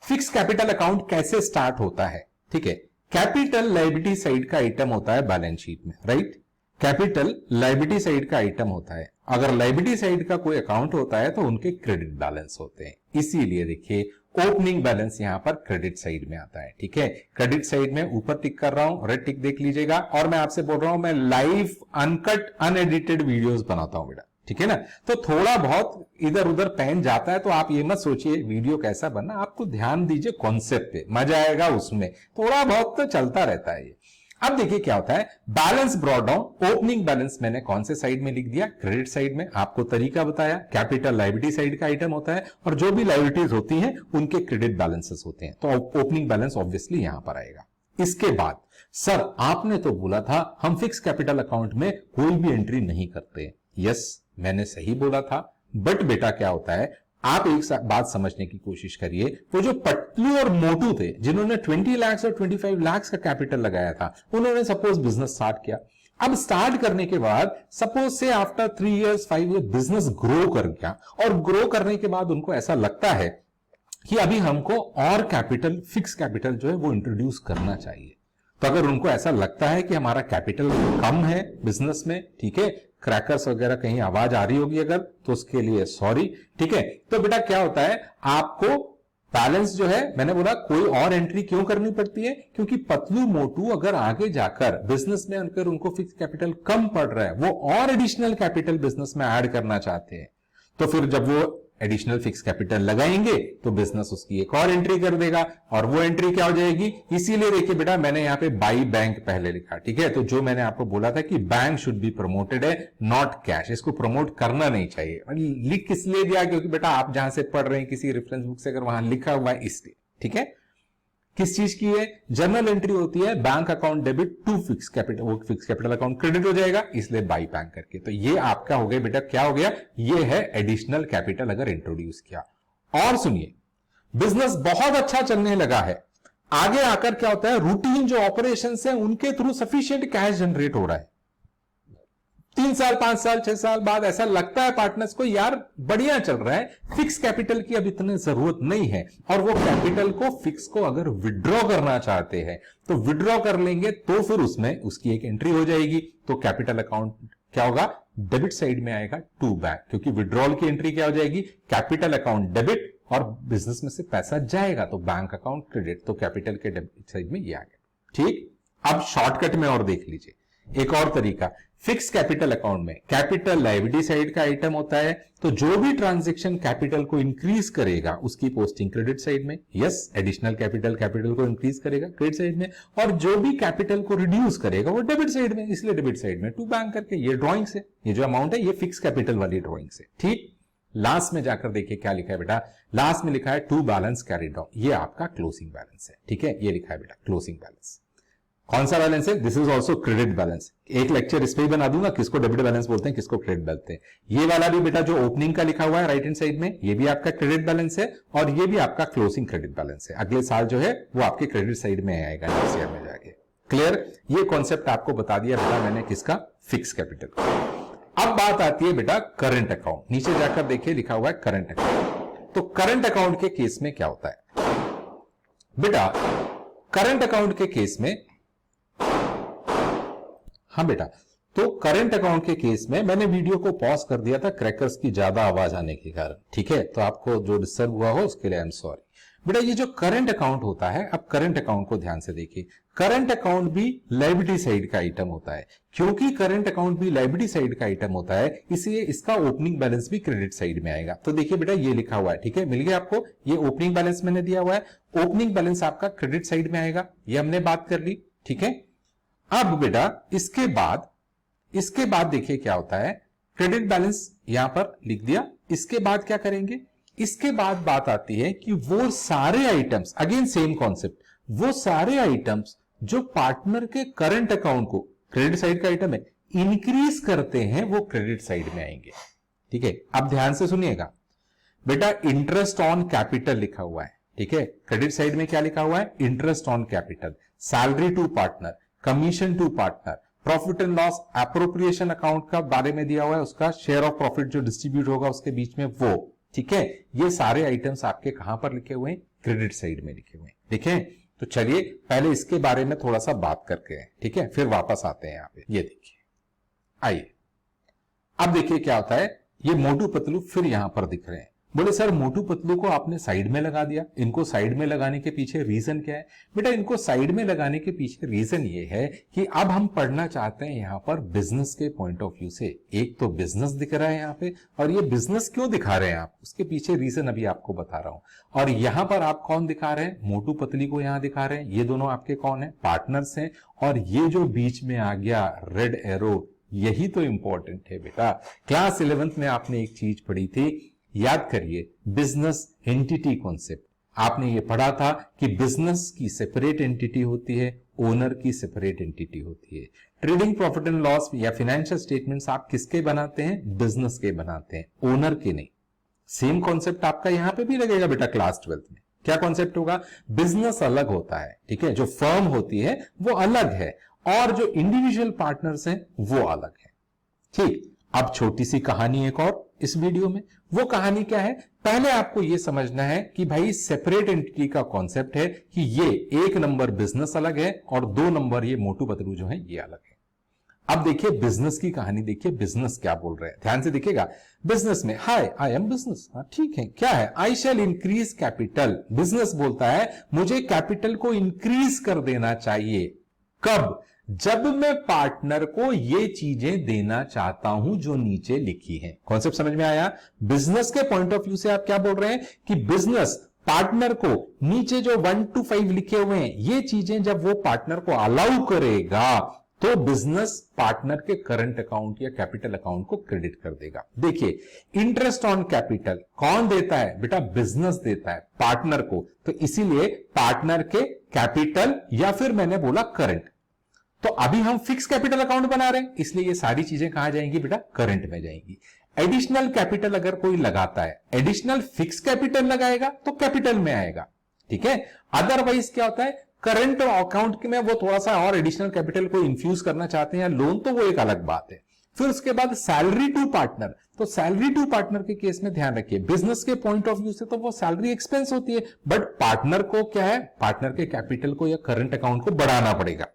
फिक्स कैपिटल अकाउंट कैसे स्टार्ट होता है। ठीक है, कैपिटल लायबिलिटी साइड का आइटम होता है बैलेंस शीट में, राइट। कैपिटल लायबिलिटी साइड का आइटम होता है। अगर लायबिलिटी साइड का कोई अकाउंट होता है तो उनके क्रेडिट बैलेंस होते हैं। इसीलिए देखिए ओपनिंग बैलेंस यहां पर क्रेडिट साइड में आता है, ठीक है। क्रेडिट साइड में ऊपर टिक कर रहा हूं, रेड टिक देख लीजिएगा। और मैं आपसे बोल रहा हूं मैं लाइव अनकट अनएडिटेड वीडियोस बनाता हूं बेटा, ठीक है ना। तो थोड़ा बहुत इधर उधर पेन जाता है तो आप ये मत सोचिए वीडियो कैसा बनना, आपको ध्यान दीजिए कॉन्सेप्ट पे, मजा आएगा उसमें। थोड़ा बहुत तो चलता रहता है ये। अब देखिए क्या होता है, balance brought down. Opening balance मैंने कौन से साइड में लिख दिया, क्रेडिट साइड में। आपको तरीका बताया, कैपिटल लायबिलिटी साइड का आइटम होता है और जो भी लायबिलिटीज होती हैं उनके क्रेडिट बैलेंसेस होते हैं। तो ओपनिंग बैलेंस ऑब्वियसली यहां पर आएगा। इसके बाद सर आपने तो बोला था हम फिक्स कैपिटल अकाउंट में कोई भी एंट्री नहीं करते। यस, मैंने सही बोला था, बट बेटा क्या होता है, आप एक बात समझने की कोशिश करिए। वो जो पटलू और मोटू थे जिन्होंने 20 लाख और 25 लाख का कैपिटल लगाया था, उन्होंने सपोज बिजनेस स्टार्ट किया। अब स्टार्ट करने के बाद सपोज से after 3 years 5 year business grow कर गया, और ग्रो करने के बाद उनको ऐसा लगता है कि अभी हमको और कैपिटल, फिक्स कैपिटल जो है वो इंट्रोड्यूस करना चाहिए। तो अगर उनको ऐसा लगता है कि हमारा कैपिटल कम है बिजनेस में, ठीक है, क्रैकर्स वगैरह कहीं आवाज आ रही होगी अगर, तो उसके लिए सॉरी, ठीक है। तो बेटा क्या होता है, आपको बैलेंस जो है, मैंने बोला कोई और एंट्री क्यों करनी पड़ती है, क्योंकि पतलू मोटू अगर आगे जाकर बिजनेस में अगर उनको फिक्स कैपिटल कम पड़ रहा है, वो और एडिशनल कैपिटल बिजनेस में ऐड करना चाहते हैं, तो फिर जब वो एडिशनल फिक्स कैपिटल लगाएंगे तो बिजनेस उसकी एक और एंट्री कर देगा, और वो एंट्री क्या हो जाएगी। इसीलिए देखिए बेटा मैंने यहां पे बाई बैंक पहले लिखा, ठीक है। तो जो मैंने आपको बोला था कि बैंक शुड बी प्रमोटेड है, नॉट कैश, इसको प्रमोट करना नहीं चाहिए। लिख किस लिए दिया, क्योंकि बेटा आप जहां से पढ़ रहे हैं किसी रेफरेंस बुक से, अगर वहां लिखा हुआ है इसलिए, ठीक है। किस चीज की है, जर्नल एंट्री होती है bank account debit to fix capital, वो फिक्स कैपिटल अकाउंट क्रेडिट हो जाएगा, इसलिए बाई बैंक करके। तो ये आपका हो गया बेटा, क्या हो गया, ये है एडिशनल कैपिटल अगर इंट्रोड्यूस किया। और सुनिए, बिजनेस बहुत अच्छा चलने लगा है, आगे आकर क्या होता है, रूटीन जो ऑपरेशंस है उनके थ्रू सफिशिएंट कैश जनरेट हो रहा है। 3 साल 5 साल 6 साल बाद ऐसा लगता है पार्टनर्स को, यार बढ़िया चल रहा है, फिक्स कैपिटल की अब इतनी जरूरत नहीं है, और वो कैपिटल को फिक्स को अगर विड्रॉ करना चाहते हैं तो विड्रॉ कर लेंगे, तो फिर उसमें उसकी एक एंट्री हो जाएगी। तो कैपिटल अकाउंट क्या होगा, डेबिट साइड में आएगा टू बैंक, क्योंकि विड्रॉल की एंट्री क्या हो जाएगी, कैपिटल अकाउंट डेबिट, और बिजनेस में से पैसा जाएगा तो बैंक अकाउंट क्रेडिट, तो कैपिटल के डेबिट साइड में ये आ गया, ठीक। अब शॉर्टकट में और देख लीजिए एक और तरीका, फिक्स कैपिटल अकाउंट में कैपिटल लायबिलिटी साइड का आइटम होता है, तो जो भी ट्रांजैक्शन कैपिटल को इंक्रीज करेगा उसकी पोस्टिंग क्रेडिट साइड में। यस, एडिशनल कैपिटल कैपिटल को इंक्रीज करेगा क्रेडिट साइड में, और जो भी कैपिटल को रिड्यूस करेगा वो डेबिट साइड में, इसलिए डेबिट साइड में टू बैंक करके। ये ड्रॉइंग से, ये जो अमाउंट है ये फिक्स कैपिटल वाली ड्रॉइंग से, ठीक। लास्ट में जाकर देखिए क्या लिखा है बेटा, लास्ट में लिखा है टू बैलेंस कैरिड डाउन, ये आपका क्लोजिंग बैलेंस है, ठीक है। ये लिखा है बेटा क्लोजिंग बैलेंस, कौन सा बैलेंस है, this is also credit balance. एक लेक्चर इस पे ही बना दूंगा, किसको डेबिट बैलेंस बोलते हैं, किसको क्रेडिट बोलते हैं। ये वाला भी बेटा जो ओपनिंग का लिखा हुआ है राइट हैंड साइड में, ये भी आपका क्रेडिट बैलेंस है, और ये भी आपका क्लोजिंग क्रेडिट बैलेंस है। अगले साल जो है वो आपके क्रेडिट साइड में आएगा नेक्स्ट ईयर में जाके। क्लियर, ये कॉन्सेप्ट आपको बता दिया बेटा मैंने, किसका, फिक्स कैपिटल। अब बात आती है बेटा करंट अकाउंट, नीचे जाकर देखिए लिखा हुआ है करंट अकाउंट। तो करंट अकाउंट के केस में क्या होता है बेटा, करंट अकाउंट के केस में, हाँ बेटा, तो करंट अकाउंट के केस में मैंने वीडियो को पॉज कर दिया था क्रैकर्स की ज्यादा आवाज आने के कारण, ठीक है। तो आपको जो डिस्टर्ब हुआ हो उसके लिए आई एम सॉरी बेटा। ये जो करंट अकाउंट होता है, अब करंट अकाउंट को ध्यान से देखिए, करंट अकाउंट भी लायबिलिटी साइड का आइटम होता है। क्योंकि करंट अकाउंट भी लायबिलिटी साइड का आइटम होता है, इसलिए इसका ओपनिंग बैलेंस भी क्रेडिट साइड में आएगा। तो देखिए बेटा ये लिखा हुआ है, ठीक है, मिल गया आपको, ये ओपनिंग बैलेंस मैंने दिया हुआ है, ओपनिंग बैलेंस आपका क्रेडिट साइड में आएगा, ये हमने बात कर ली, ठीक है। अब बेटा इसके बाद देखिए क्या होता है, क्रेडिट बैलेंस यहां पर लिख दिया। इसके बाद क्या करेंगे, इसके बाद बात आती है कि वो सारे आइटम्स, अगेन सेम कॉन्सेप्ट, वो सारे आइटम्स जो पार्टनर के करंट अकाउंट को, क्रेडिट साइड का आइटम है, इंक्रीज करते हैं, वो क्रेडिट साइड में आएंगे, ठीक है। अब ध्यान से सुनिएगा बेटा, इंटरेस्ट ऑन कैपिटल लिखा हुआ है, ठीक है। क्रेडिट साइड में क्या लिखा हुआ है, interest on capital, salary to partner, commission to partner, profit and loss appropriation account का बारे में दिया हुआ है, उसका शेयर ऑफ प्रॉफिट जो डिस्ट्रीब्यूट होगा उसके बीच में वो, ठीक है। ये सारे आइटम्स आपके कहां पर लिखे हुए हैं, क्रेडिट साइड में लिखे हुए हैं, देखें। तो चलिए पहले इसके बारे में थोड़ा सा बात करके हैं, ठीक है, फिर वापस आते हैं यहां पे। ये देखिए, आइए अब देखिए क्या होता है, ये मोटू पतलू फिर यहां पर दिख रहे हैं। बोले सर मोटू पतलू को आपने साइड में लगा दिया, इनको साइड में लगाने के पीछे रीजन क्या है? बेटा इनको साइड में लगाने के पीछे रीजन ये है कि अब हम पढ़ना चाहते हैं यहां पर बिजनेस के पॉइंट ऑफ व्यू से। एक तो बिजनेस दिख रहा है यहां पे, और ये बिजनेस क्यों दिखा रहे हैं आप, उसके पीछे रीजन अभी आपको बता रहा हूं। और यहां पर आप कौन दिखा रहे हैं? मोटू पतली को यहां दिखा रहे हैं। ये दोनों आपके कौन है? पार्टनर्स हैं। और ये जो बीच में आ गया रेड एरो, यही तो इंपॉर्टेंट है बेटा। क्लास 11th में आपने एक चीज पढ़ी थी, याद करिए, बिजनेस एंटिटी कॉन्सेप्ट। आपने ये पढ़ा था कि बिजनेस की सेपरेट एंटिटी होती है, ओनर की सेपरेट एंटिटी होती है। ट्रेडिंग प्रॉफिट एंड लॉस या फाइनेंशियल स्टेटमेंट्स आप किसके बनाते हैं? बिजनेस के बनाते हैं, ओनर के नहीं। सेम कॉन्सेप्ट आपका यहां पे भी लगेगा बेटा क्लास 12th में। क्या कॉन्सेप्ट होगा? बिजनेस अलग होता है, ठीक है, जो फर्म होती है वो अलग है, और जो इंडिविजुअल पार्टनर्स हैं वो अलग है। ठीक, अब छोटी सी कहानी एक और इस वीडियो में। वो कहानी क्या है? पहले आपको यह समझना है कि भाई सेपरेट एंटिटी का कॉन्सेप्ट है कि ये 1 नंबर बिजनेस अलग है और 2 नंबर ये मोटू पतलू जो है ये अलग है। अब देखिए बिजनेस की कहानी, देखिए बिजनेस क्या बोल रहे हैं, ध्यान से देखिएगा। बिजनेस में हाय आई एम बिजनेस, ठीक है, क्या है? आई शैल इंक्रीज कैपिटल। बिजनेस बोलता है मुझे कैपिटल को इंक्रीज कर देना चाहिए। कब? जब मैं पार्टनर को ये चीजें देना चाहता हूं जो नीचे लिखी हैं। कॉन्सेप्ट समझ में आया? बिजनेस के पॉइंट ऑफ व्यू से आप क्या बोल रहे हैं कि बिजनेस पार्टनर को नीचे जो 1 to 5 लिखे हुए हैं ये चीजें जब वो पार्टनर को अलाउ करेगा तो बिजनेस पार्टनर के करंट अकाउंट या कैपिटल अकाउंट को क्रेडिट कर देगा। देखिए इंटरेस्ट ऑन कैपिटल कौन देता है? बेटा बिजनेस देता है पार्टनर को, तो इसीलिए पार्टनर के कैपिटल या फिर मैंने बोला करंट। तो अभी हम फिक्स कैपिटल अकाउंट बना रहे हैं, इसलिए ये सारी चीजें कहां जाएंगी बेटा? करंट में जाएंगी। एडिशनल कैपिटल अगर कोई लगाता है, एडिशनल फिक्स कैपिटल लगाएगा तो कैपिटल में आएगा, ठीक है। अदरवाइज क्या होता है? करंट अकाउंट में वो थोड़ा सा और एडिशनल कैपिटल को इंफ्यूज करना चाहते हैं या लोन, तो वो एक अलग बात है। फिर उसके बाद सैलरी टू पार्टनर, तो सैलरी टू पार्टनर के केस में ध्यान रखिए बिजनेस के पॉइंट ऑफ व्यू से तो वो सैलरी एक्सपेंस होती है, बट पार्टनर को क्या है? पार्टनर के कैपिटल को या करंट अकाउंट को बढ़ाना पड़ेगा।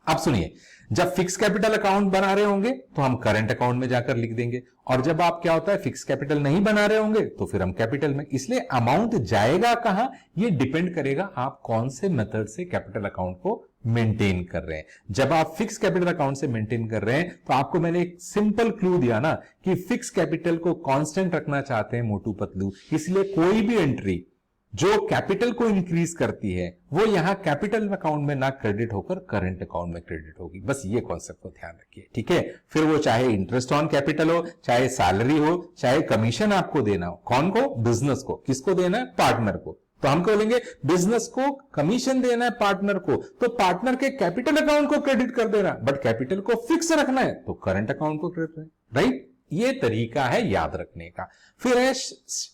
अब सुनिए, जब फिक्स कैपिटल अकाउंट बना रहे होंगे तो हम करंट अकाउंट में जाकर लिख देंगे, और जब आप क्या होता है फिक्स कैपिटल नहीं बना रहे होंगे तो फिर हम कैपिटल में। इसलिए अमाउंट जाएगा कहां ये डिपेंड करेगा आप कौन से मेथड से कैपिटल अकाउंट को मेंटेन कर रहे हैं। जब आप फिक्स कैपिटल अकाउंट से मेंटेन कर रहे हैं तो आपको मैंने एक सिंपल क्लू दिया ना कि फिक्स कैपिटल को कांस्टेंट रखना चाहते हैं मोटू पतलू, इसलिए कोई भी एंट्री जो कैपिटल को इंक्रीज करती है वो यहां कैपिटल अकाउंट में ना क्रेडिट होकर करंट अकाउंट में क्रेडिट होगी। बस ये कॉन्सेप्ट को ध्यान रखिए, ठीक है। फिर वो चाहे इंटरेस्ट ऑन कैपिटल हो, चाहे सैलरी हो, चाहे कमीशन आपको देना हो, कौन को? बिजनेस को। किसको देना है? पार्टनर को। तो हम बोलेंगे बिजनेस को कमीशन देना है पार्टनर को, तो पार्टनर के कैपिटल अकाउंट को क्रेडिट कर देना, बट कैपिटल को फिक्स रखना है तो करंट अकाउंट को क्रेडिट, राइट। ये तरीका है याद रखने का। फिर है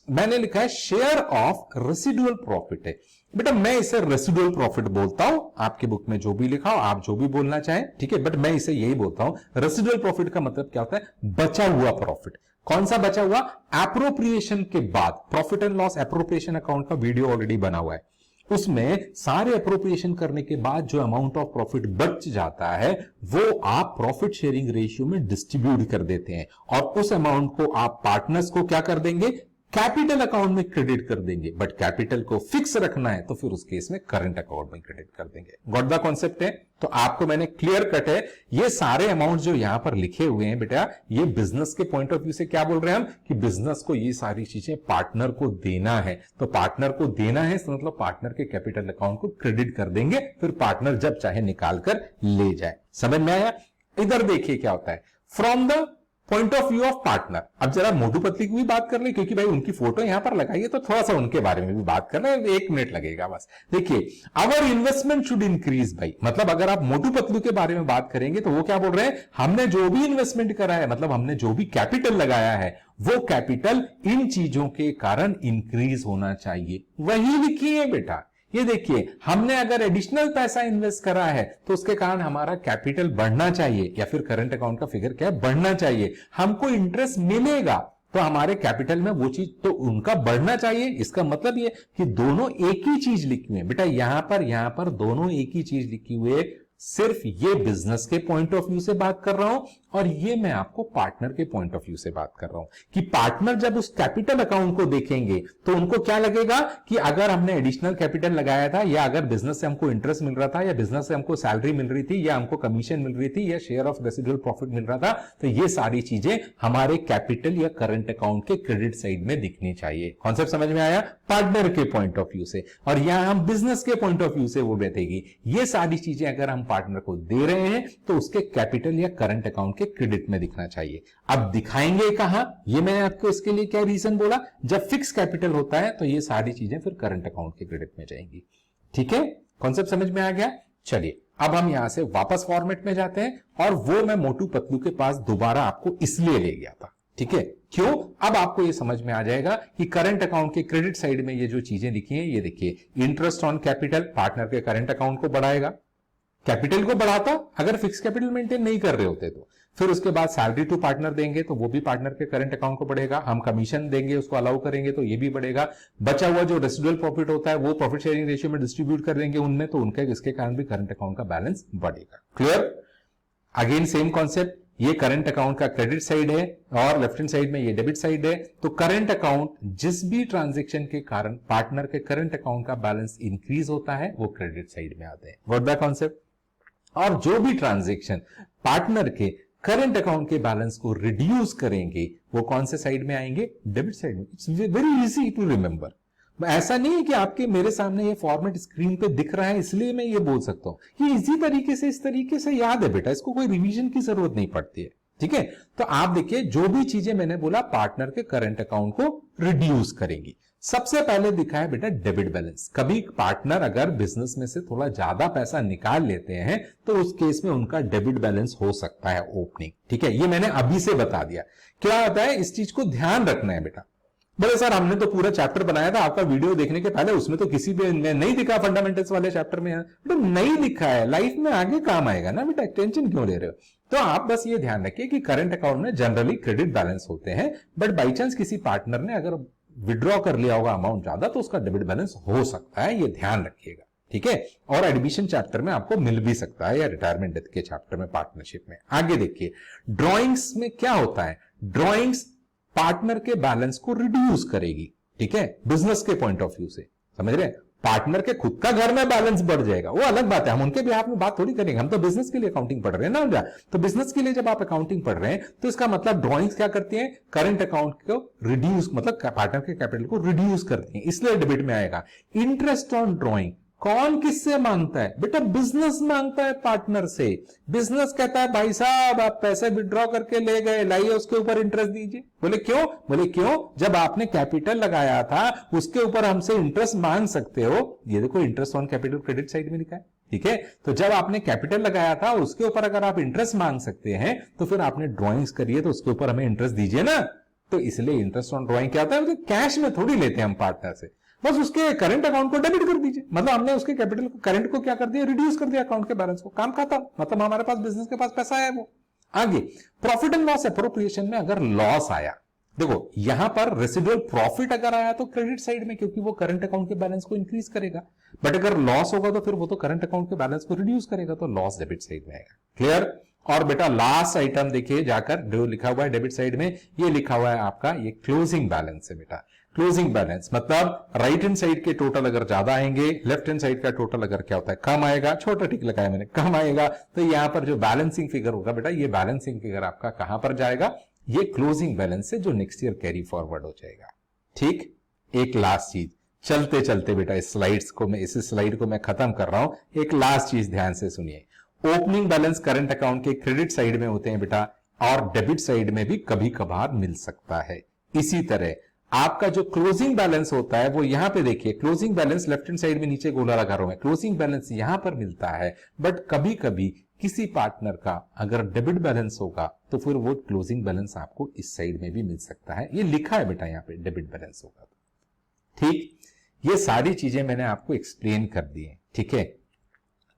मैंने लिखा है शेयर ऑफ रेसिडुअल प्रॉफिट है। बेटा मैं इसे रेसिडुअल प्रॉफिट बोलता हूं, आपकी बुक में जो भी लिखा हो आप जो भी बोलना चाहें, ठीक है, बट मैं इसे यही बोलता हूं। रेसिडुअल प्रॉफिट का मतलब क्या होता है? बचा हुआ प्रॉफिट। कौन सा बचा हुआ? एप्रोप्रिएशन के बाद। Profit and loss appropriation account का वीडियो ऑलरेडी बना हुआ है, उसमें सारे अप्रोप्रिएशन करने के बाद जो अमाउंट ऑफ प्रॉफिट बच जाता है वो आप प्रॉफिट शेयरिंग रेशियो में डिस्ट्रीब्यूट कर देते हैं, और उस अमाउंट को आप पार्टनर्स को क्या कर देंगे? कैपिटल अकाउंट में क्रेडिट कर देंगे, बट कैपिटल को फिक्स रखना है तो फिर उस केस में करंट अकाउंट में क्रेडिट कर देंगे। गॉट द कॉन्सेप्ट है? तो आपको मैंने क्लियर कट है ये सारे अमाउंट जो यहां पर लिखे हुए हैं बेटा, ये बिजनेस के पॉइंट ऑफ व्यू से क्या बोल रहे हैं हम कि बिजनेस को ये सारी चीजें पार्टनर को देना है, तो पार्टनर को देना है तो मतलब पार्टनर के कैपिटल अकाउंट को क्रेडिट कर देंगे, फिर पार्टनर जब चाहे निकाल कर ले जाए। समझ में आया? इधर देखिए क्या होता है from the point of view of partner. अब जरा मोटू पतली की भी बात कर ले, क्योंकि भाई उनकी फोटो यहां पर लगाई है तो थोड़ा सा उनके बारे में भी बात कर ले, 1 मिनट लगेगा बस। देखिए आवर इन्वेस्टमेंट शुड इंक्रीज भाई, मतलब अगर आप मोटू पतलू के बारे में बात करेंगे तो वो क्या बोल रहे हैं? हमने जो भी इन्वेस्टमेंट करा है, मतलब हमने जो भी कैपिटल लगाया है वो कैपिटल इन चीजों के कारण इंक्रीज होना चाहिए। वही लिखी है बेटा। ये देखिए हमने अगर एडिशनल पैसा इन्वेस्ट करा है तो उसके कारण हमारा कैपिटल बढ़ना चाहिए, या फिर करंट अकाउंट का फिगर क्या है? बढ़ना चाहिए। हमको इंटरेस्ट मिलेगा तो हमारे कैपिटल में वो चीज तो उनका बढ़ना चाहिए। इसका मतलब ये कि दोनों एक ही चीज लिखी हुई है बेटा, यहां पर दोनों एक ही चीज लिखी हुई है। सिर्फ ये बिजनेस के पॉइंट ऑफ व्यू से बात कर रहा हूं और ये मैं आपको पार्टनर के पॉइंट ऑफ व्यू से बात कर रहा हूं कि पार्टनर जब उस कैपिटल अकाउंट को देखेंगे तो उनको क्या लगेगा कि अगर हमने एडिशनल कैपिटल लगाया था, या अगर बिजनेस से हमको इंटरेस्ट मिल रहा था, या बिजनेस से हमको सैलरी मिल रही थी, या हमको कमीशन मिल रही थी, या शेयर ऑफ रेसिडुअल प्रॉफिट मिल रहा था, तो ये सारी चीजें हमारे कैपिटल या करंट अकाउंट के क्रेडिट साइड में दिखनी चाहिए। कॉन्सेप्ट समझ में आया? पार्टनर के पॉइंट ऑफ व्यू से, और यहां हम बिजनेस के पॉइंट ऑफ व्यू से वो बैठेगी। ये सारी चीजें अगर हम पार्टनर को दे रहे हैं तो उसके कैपिटल या करंट अकाउंट के क्रेडिट में दिखना चाहिए। अब दिखाएंगे कहां, ये मैंने आपको इसके लिए क्या रीजन बोला, जब फिक्स कैपिटल होता है तो ये सारी चीजें फिर करंट अकाउंट के क्रेडिट में जाएंगी। ठीक है, कॉन्सेप्ट समझ में आ गया? चलिए अब हम यहां से वापस फॉर्मेट में जाते हैं, और वो मैं मोटू पतलू के पास दोबारा आपको इसलिए ले गया था। ठीक है, क्यों? अब आपको ये समझ में आ जाएगा कि करंट अकाउंट के क्रेडिट साइड में ये जो चीजें लिखी हैं, ये देखिए, इंटरेस्ट ऑन कैपिटल पार्टनर के करंट अकाउंट को बढ़ाएगा, कैपिटल को बढ़ाता अगर फिक्स कैपिटल मेंटेन नहीं कर रहे होते तो। फिर उसके बाद सैलरी टू पार्टनर देंगे तो वो भी पार्टनर के करंट अकाउंट को बढ़ेगा, हम कमीशन देंगे उसको अलाउ करेंगे तो ये भी बढ़ेगा, बचा हुआ जो रेसिडुअल प्रॉफिट होता है वो प्रॉफिट शेयरिंग रेशियो में डिस्ट्रीब्यूट कर देंगे उनमें, तो उनके इसके कारण भी करंट अकाउंट का बैलेंस बढ़ेगा। क्लियर? अगेन सेम कॉन्सेप्ट, ये करंट अकाउंट का क्रेडिट साइड है और लेफ्ट हैंड साइड में ये डेबिट साइड है। तो करंट अकाउंट जिस भी ट्रांजैक्शन के कारण पार्टनर के करंट अकाउंट का बैलेंस इंक्रीज होता है वो क्रेडिट साइड में आते हैं। What the concept? और जो भी ट्रांजैक्शन पार्टनर के करंट अकाउंट के बैलेंस को रिड्यूस करेंगे वो कौन से साइड में आएंगे? डेबिट साइड में। It's very easy to remember. ऐसा नहीं है कि आपके मेरे सामने ये फॉर्मेट स्क्रीन पे दिख रहा है इसलिए मैं ये बोल सकता हूं, ये इसी तरीके से इस तरीके से याद है बेटा, इसको कोई रिवीजन की जरूरत नहीं पड़ती है। ठीक है, तो आप देखिए जो भी चीजें मैंने बोला पार्टनर के करंट अकाउंट को रिड्यूस करेंगी। सबसे पहले दिखा है बेटा डेबिट बैलेंस। कभी पार्टनर अगर बिजनेस में से थोड़ा ज्यादा पैसा निकाल लेते हैं तो उस केस में उनका डेबिट बैलेंस हो सकता है ओपनिंग। ठीक है, ये मैंने अभी से बता दिया। क्या होता है, इस चीज को ध्यान रखना है बेटा। बोले सर हमने तो पूरा चैप्टर बनाया था आपका वीडियो देखने के पहले, उसमें तो किसी भी नहीं दिखा फंडामेंटल्स वाले चैप्टर में। तो नहीं दिखा है, लाइफ में आगे काम आएगा ना बेटा, टेंशन क्यों ले रहे हो? तो आप बस ये ध्यान रखिए कि करंट अकाउंट में जनरली क्रेडिट बैलेंस होते हैं, बट बाई चांस किसी पार्टनर ने अगर विड्रॉ कर लिया होगा अमाउंट ज्यादा तो उसका डेबिट बैलेंस हो सकता है, ये ध्यान रखिएगा। ठीक है, और एडमिशन चैप्टर में आपको मिल भी सकता है, या रिटायरमेंट डेथ के चैप्टर में पार्टनरशिप में। आगे देखिए ड्रॉइंग्स में क्या होता है, ड्रॉइंग्स पार्टनर के बैलेंस को रिड्यूस करेगी। ठीक है, बिजनेस के पॉइंट ऑफ व्यू से, समझ रहे हैं? पार्टनर के खुद का घर में बैलेंस बढ़ जाएगा वो अलग बात है, हम उनके बिहाफ में बात थोड़ी करेंगे, हम तो बिजनेस के लिए अकाउंटिंग पढ़ रहे हैं ना। तो बिजनेस के लिए जब आप अकाउंटिंग पढ़ रहे हैं तो इसका मतलब ड्रॉइंग्स क्या करती हैं, करंट अकाउंट को रिड्यूस, मतलब पार्टनर के कैपिटल को रिड्यूस करती हैं, इसलिए डेबिट में आएगा। इंटरेस्ट ऑन ड्रॉइंग कौन किससे मांगता है बेटा? बिजनेस मांगता है पार्टनर से। बिजनेस कहता है भाई साहब आप पैसे विड्रॉ करके ले गए, लाइए उसके ऊपर इंटरेस्ट दीजिए। बोले क्यों? बोले क्यों, जब आपने कैपिटल लगाया था उसके ऊपर हमसे इंटरेस्ट मांग सकते हो। ये देखो interest on capital credit side में लिखा है। ठीक है, तो जब आपने कैपिटल लगाया था उसके ऊपर अगर आप इंटरेस्ट मांग सकते हैं तो फिर आपने ड्रॉइंग्स करिए तो उसके ऊपर हमें इंटरेस्ट दीजिए ना। तो इसलिए इंटरेस्ट ऑन ड्रॉइंग क्या होता है, कैश में थोड़ी लेते हैं हम पार्टनर से, बस उसके करंट अकाउंट को डेबिट कर दीजिए। मतलब हमने उसके कैपिटल को, करंट को क्या कर दिया, रिड्यूस कर दिया अकाउंट के बैलेंस को, काम खाता। मतलब हमारे पास बिजनेस के पास पैसा है वो। आगे प्रॉफिट एंड लॉस एप्रोप्रिएशन में अगर लॉस आया, देखो यहां पर रेसिडुअल प्रॉफिट अगर आया तो क्रेडिट साइड में, क्योंकि वो करंट अकाउंट के बैलेंस को इंक्रीज करेगा, बट अगर लॉस होगा तो फिर वो तो करंट अकाउंट के बैलेंस को रिड्यूस करेगा, तो लॉस डेबिट साइड में आएगा। क्लियर? और बेटा लास्ट आइटम देखिए जाकर, जो लिखा हुआ है डेबिट साइड में, ये लिखा हुआ है आपका ये क्लोजिंग बैलेंस है बेटा। क्लोजिंग बैलेंस मतलब राइट हैंड साइड के टोटल अगर ज्यादा आएंगे, लेफ्ट हैंड साइड का टोटल अगर क्या होता है कम आएगा, छोटा टिक लगाया मैंने, कम आएगा, तो यहां पर जो बैलेंसिंग फिगर होगा बेटा, ये बैलेंसिंग फिगर आपका कहां पर जाएगा, ये क्लोजिंग बैलेंस से जो नेक्स्ट ईयर कैरी फॉरवर्ड हो जाएगा। ठीक, एक लास्ट चीज चलते चलते बेटा इस स्लाइड को मैं खत्म कर रहा हूं, एक लास्ट चीज ध्यान से सुनिए। ओपनिंग बैलेंस करंट अकाउंट के क्रेडिट साइड में होते हैं बेटा, और डेबिट साइड में भी कभी कभार मिल सकता है। इसी तरह आपका जो क्लोजिंग बैलेंस होता है वो यहां पे देखिए, closing balance left hand side में नीचे गोला लगा रहा हूं, क्लोजिंग बैलेंस यहां पर मिलता है, बट कभी कभी किसी पार्टनर का अगर डेबिट बैलेंस होगा तो फिर वो क्लोजिंग बैलेंस आपको इस साइड में भी मिल सकता है। ये लिखा है बेटा यहां पे डेबिट बैलेंस होगा। ठीक, ये सारी चीजें मैंने आपको एक्सप्लेन कर दी है। ठीक है,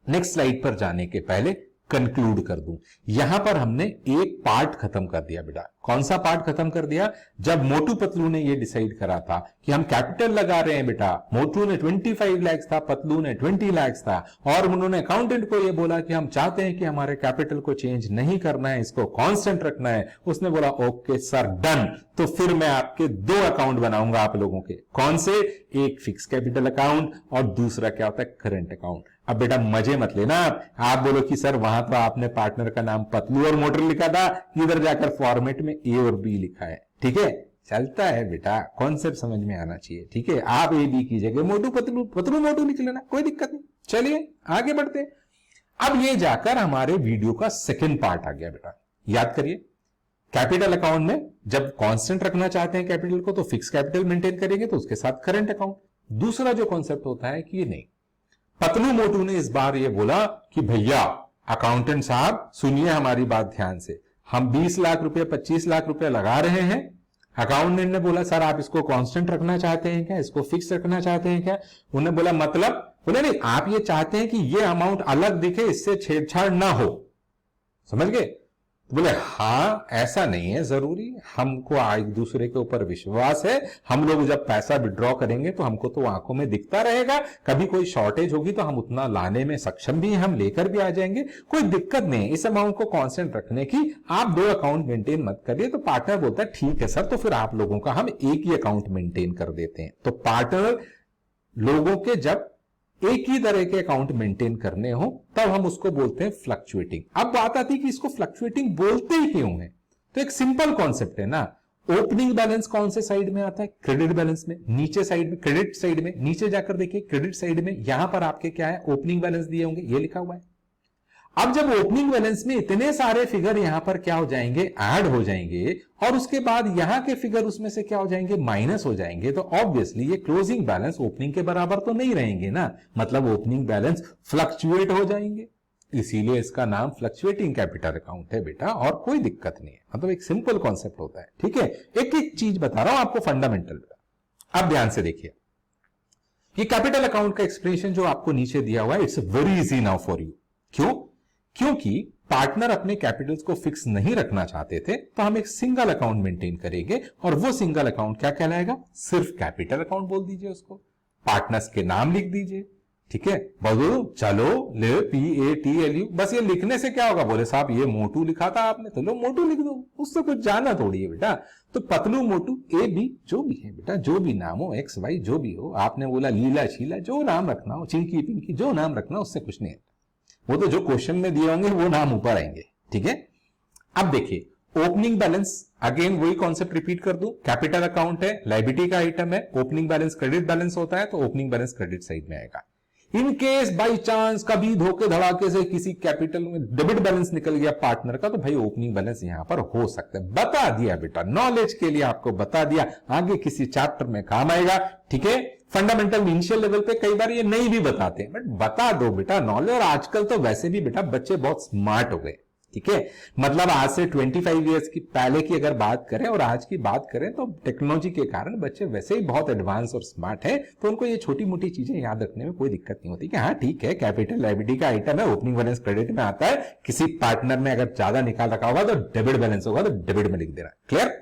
नेक्स्ट स्लाइड पर जाने के पहले कंक्लूड कर दूं। यहां पर हमने एक पार्ट खत्म कर दिया बेटा। कौन सा पार्ट खत्म कर दिया? जब मोटू पतलू ने ये डिसाइड करा था कि हम कैपिटल लगा रहे हैं बेटा, मोटू ने 25 लाख था, पतलू ने 20 लाख था, और उन्होंने अकाउंटेंट को ये बोला कि हम चाहते हैं कि हमारे कैपिटल को चेंज नहीं करना है, इसको कांस्टेंट रखना है। उसने बोला ओके सर डन। तो फिर मैं आपके दो अकाउंट बनाऊंगा आप लोगों के। कौन से? एक फिक्स कैपिटल अकाउंट और दूसरा क्या होता है? Current account. अब बेटा मजे मत लेना आप बोलो कि सर वहां तो आपने पार्टनर का नाम पतलू और मोटर लिखा था, इधर जाकर फॉर्मेट में ए और बी लिखा है। ठीक है, चलता है बेटा, कॉन्सेप्ट समझ में आना चाहिए। ठीक है, आप ए बी की जगह मोटू पतलू, पतलू मोटू लिख लेना, कोई दिक्कत नहीं। चलिए आगे बढ़ते हैं। अब ये जाकर हमारे वीडियो का सेकंड पार्ट आ गया बेटा। याद करिए, कैपिटल अकाउंट में जब कांस्टेंट रखना चाहते हैं कैपिटल को तो फिक्स कैपिटल मेंटेन करेंगे, तो उसके साथ करंट अकाउंट। दूसरा जो कॉन्सेप्ट होता है कि नहीं, पतलू मोटू ने इस बार ये बोला कि भैया अकाउंटेंट साहब सुनिए हमारी बात ध्यान से, हम 20 लाख रुपए 25 लाख रुपए लगा रहे हैं। अकाउंटेंट ने बोला सर आप इसको कांस्टेंट रखना चाहते हैं क्या, इसको फिक्स रखना चाहते हैं क्या? उन्होंने बोला मतलब, बोले नहीं आप ये चाहते हैं कि ये अमाउंट अलग दिखे, इससे छेड़छाड़ ना हो, समझ गए? तो बोले हाँ ऐसा नहीं है जरूरी, हमको एक दूसरे के ऊपर विश्वास है, हम लोग जब पैसा विड्रॉ करेंगे तो हमको तो आंखों में दिखता रहेगा, कभी कोई शॉर्टेज होगी तो हम उतना लाने में सक्षम भी हैं, हम लेकर भी आ जाएंगे, कोई दिक्कत नहीं है इस अमाउंट को कांस्टेंट रखने की, आप दो अकाउंट मेंटेन मत करिए। तो पार्टनर बोलता है ठीक है सर, तो फिर आप लोगों का हम एक ही अकाउंट मेंटेन कर देते हैं। तो पार्टनर लोगों के जब एक ही तरह के अकाउंट मेंटेन करने हो तब हम उसको बोलते हैं फ्लक्चुएटिंग। अब बात आती है कि इसको फ्लक्चुएटिंग बोलते ही क्यों है? तो एक सिंपल कॉन्सेप्ट है ना, ओपनिंग बैलेंस कौन से साइड में आता है? क्रेडिट बैलेंस में, नीचे साइड में, क्रेडिट साइड में। नीचे जाकर देखिए क्रेडिट साइड में यहां पर आपके क्या है? ओपनिंग बैलेंस दिए होंगे, ये लिखा हुआ है। अब जब ओपनिंग बैलेंस में इतने सारे फिगर यहां पर क्या हो जाएंगे? ऐड हो जाएंगे, और उसके बाद यहां के फिगर उसमें से क्या हो जाएंगे? माइनस हो जाएंगे। तो ऑब्वियसली ये क्लोजिंग बैलेंस ओपनिंग के बराबर तो नहीं रहेंगे ना, मतलब ओपनिंग बैलेंस फ्लक्चुएट हो जाएंगे, इसीलिए इसका नाम फ्लक्चुएटिंग कैपिटल अकाउंट है बेटा, और कोई दिक्कत नहीं है, मतलब एक सिंपल कॉन्सेप्ट होता है। ठीक है, एक एक चीज बता रहा हूं आपको फंडामेंटल। अब ध्यान से देखिए, ये कैपिटल अकाउंट का एक्सप्लेनेशन जो आपको नीचे दिया हुआ है, it's very easy now for you. क्यों? क्योंकि पार्टनर अपने कैपिटल्स को फिक्स नहीं रखना चाहते थे, तो हम एक सिंगल अकाउंट मेंटेन करेंगे, और वो सिंगल अकाउंट क्या कहलाएगा? सिर्फ कैपिटल अकाउंट बोल दीजिए उसको, पार्टनर्स के नाम लिख दीजिए। ठीक है, बोलो चलो ले PATLU, बस ये लिखने से क्या होगा? बोले साहब ये मोटू लिखा था आपने, तो लो मोटू लिख दो, उससे कुछ जाना थोड़ी है बेटा। तो पतलू मोटू A B जो भी है बेटा, जो भी नाम हो, XY जो भी हो, आपने बोला लीला शीला, जो नाम रखना हो, चिंकी पिंकी जो नाम रखना हो, उससे कुछ नहीं है, वो तो जो क्वेश्चन में दिए होंगे वो नाम ऊपर आएंगे। ठीक है, अब देखिए ओपनिंग बैलेंस, अगेन वही कॉन्सेप्ट रिपीट कर दूं, कैपिटल अकाउंट है, लायबिलिटी का आइटम है, ओपनिंग बैलेंस क्रेडिट बैलेंस होता है, तो ओपनिंग बैलेंस क्रेडिट साइड में आएगा। इन केस बाई चांस कभी धोखे धड़ाके से किसी कैपिटल में डेबिट बैलेंस निकल गया पार्टनर का, तो भाई ओपनिंग बैलेंस यहां पर हो सकता है। बता दिया बेटा, नॉलेज के लिए आपको बता दिया, आगे किसी चैप्टर में काम आएगा। ठीक है, फंडामेंटल इनिशियल लेवल पे कई बार ये नहीं भी बताते हैं, बट बता दो बेटा नॉलेज। और आजकल तो वैसे भी बेटा बच्चे बहुत स्मार्ट हो गए। ठीक है, मतलब आज से 25 ईयर्स की पहले की अगर बात करें और आज की बात करें, तो टेक्नोलॉजी के कारण बच्चे वैसे ही बहुत एडवांस और स्मार्ट है, तो उनको ये छोटी मोटी चीजें याद रखने में कोई दिक्कत नहीं होती कि हाँ ठीक है कैपिटल लायबिलिटी का आइटम है, ओपनिंग बैलेंस क्रेडिट में आता है, किसी पार्टनर ने अगर ज्यादा निकाल रखा होगा तो डेबिट बैलेंस होगा तो डेबिट में लिख देना। क्लियर?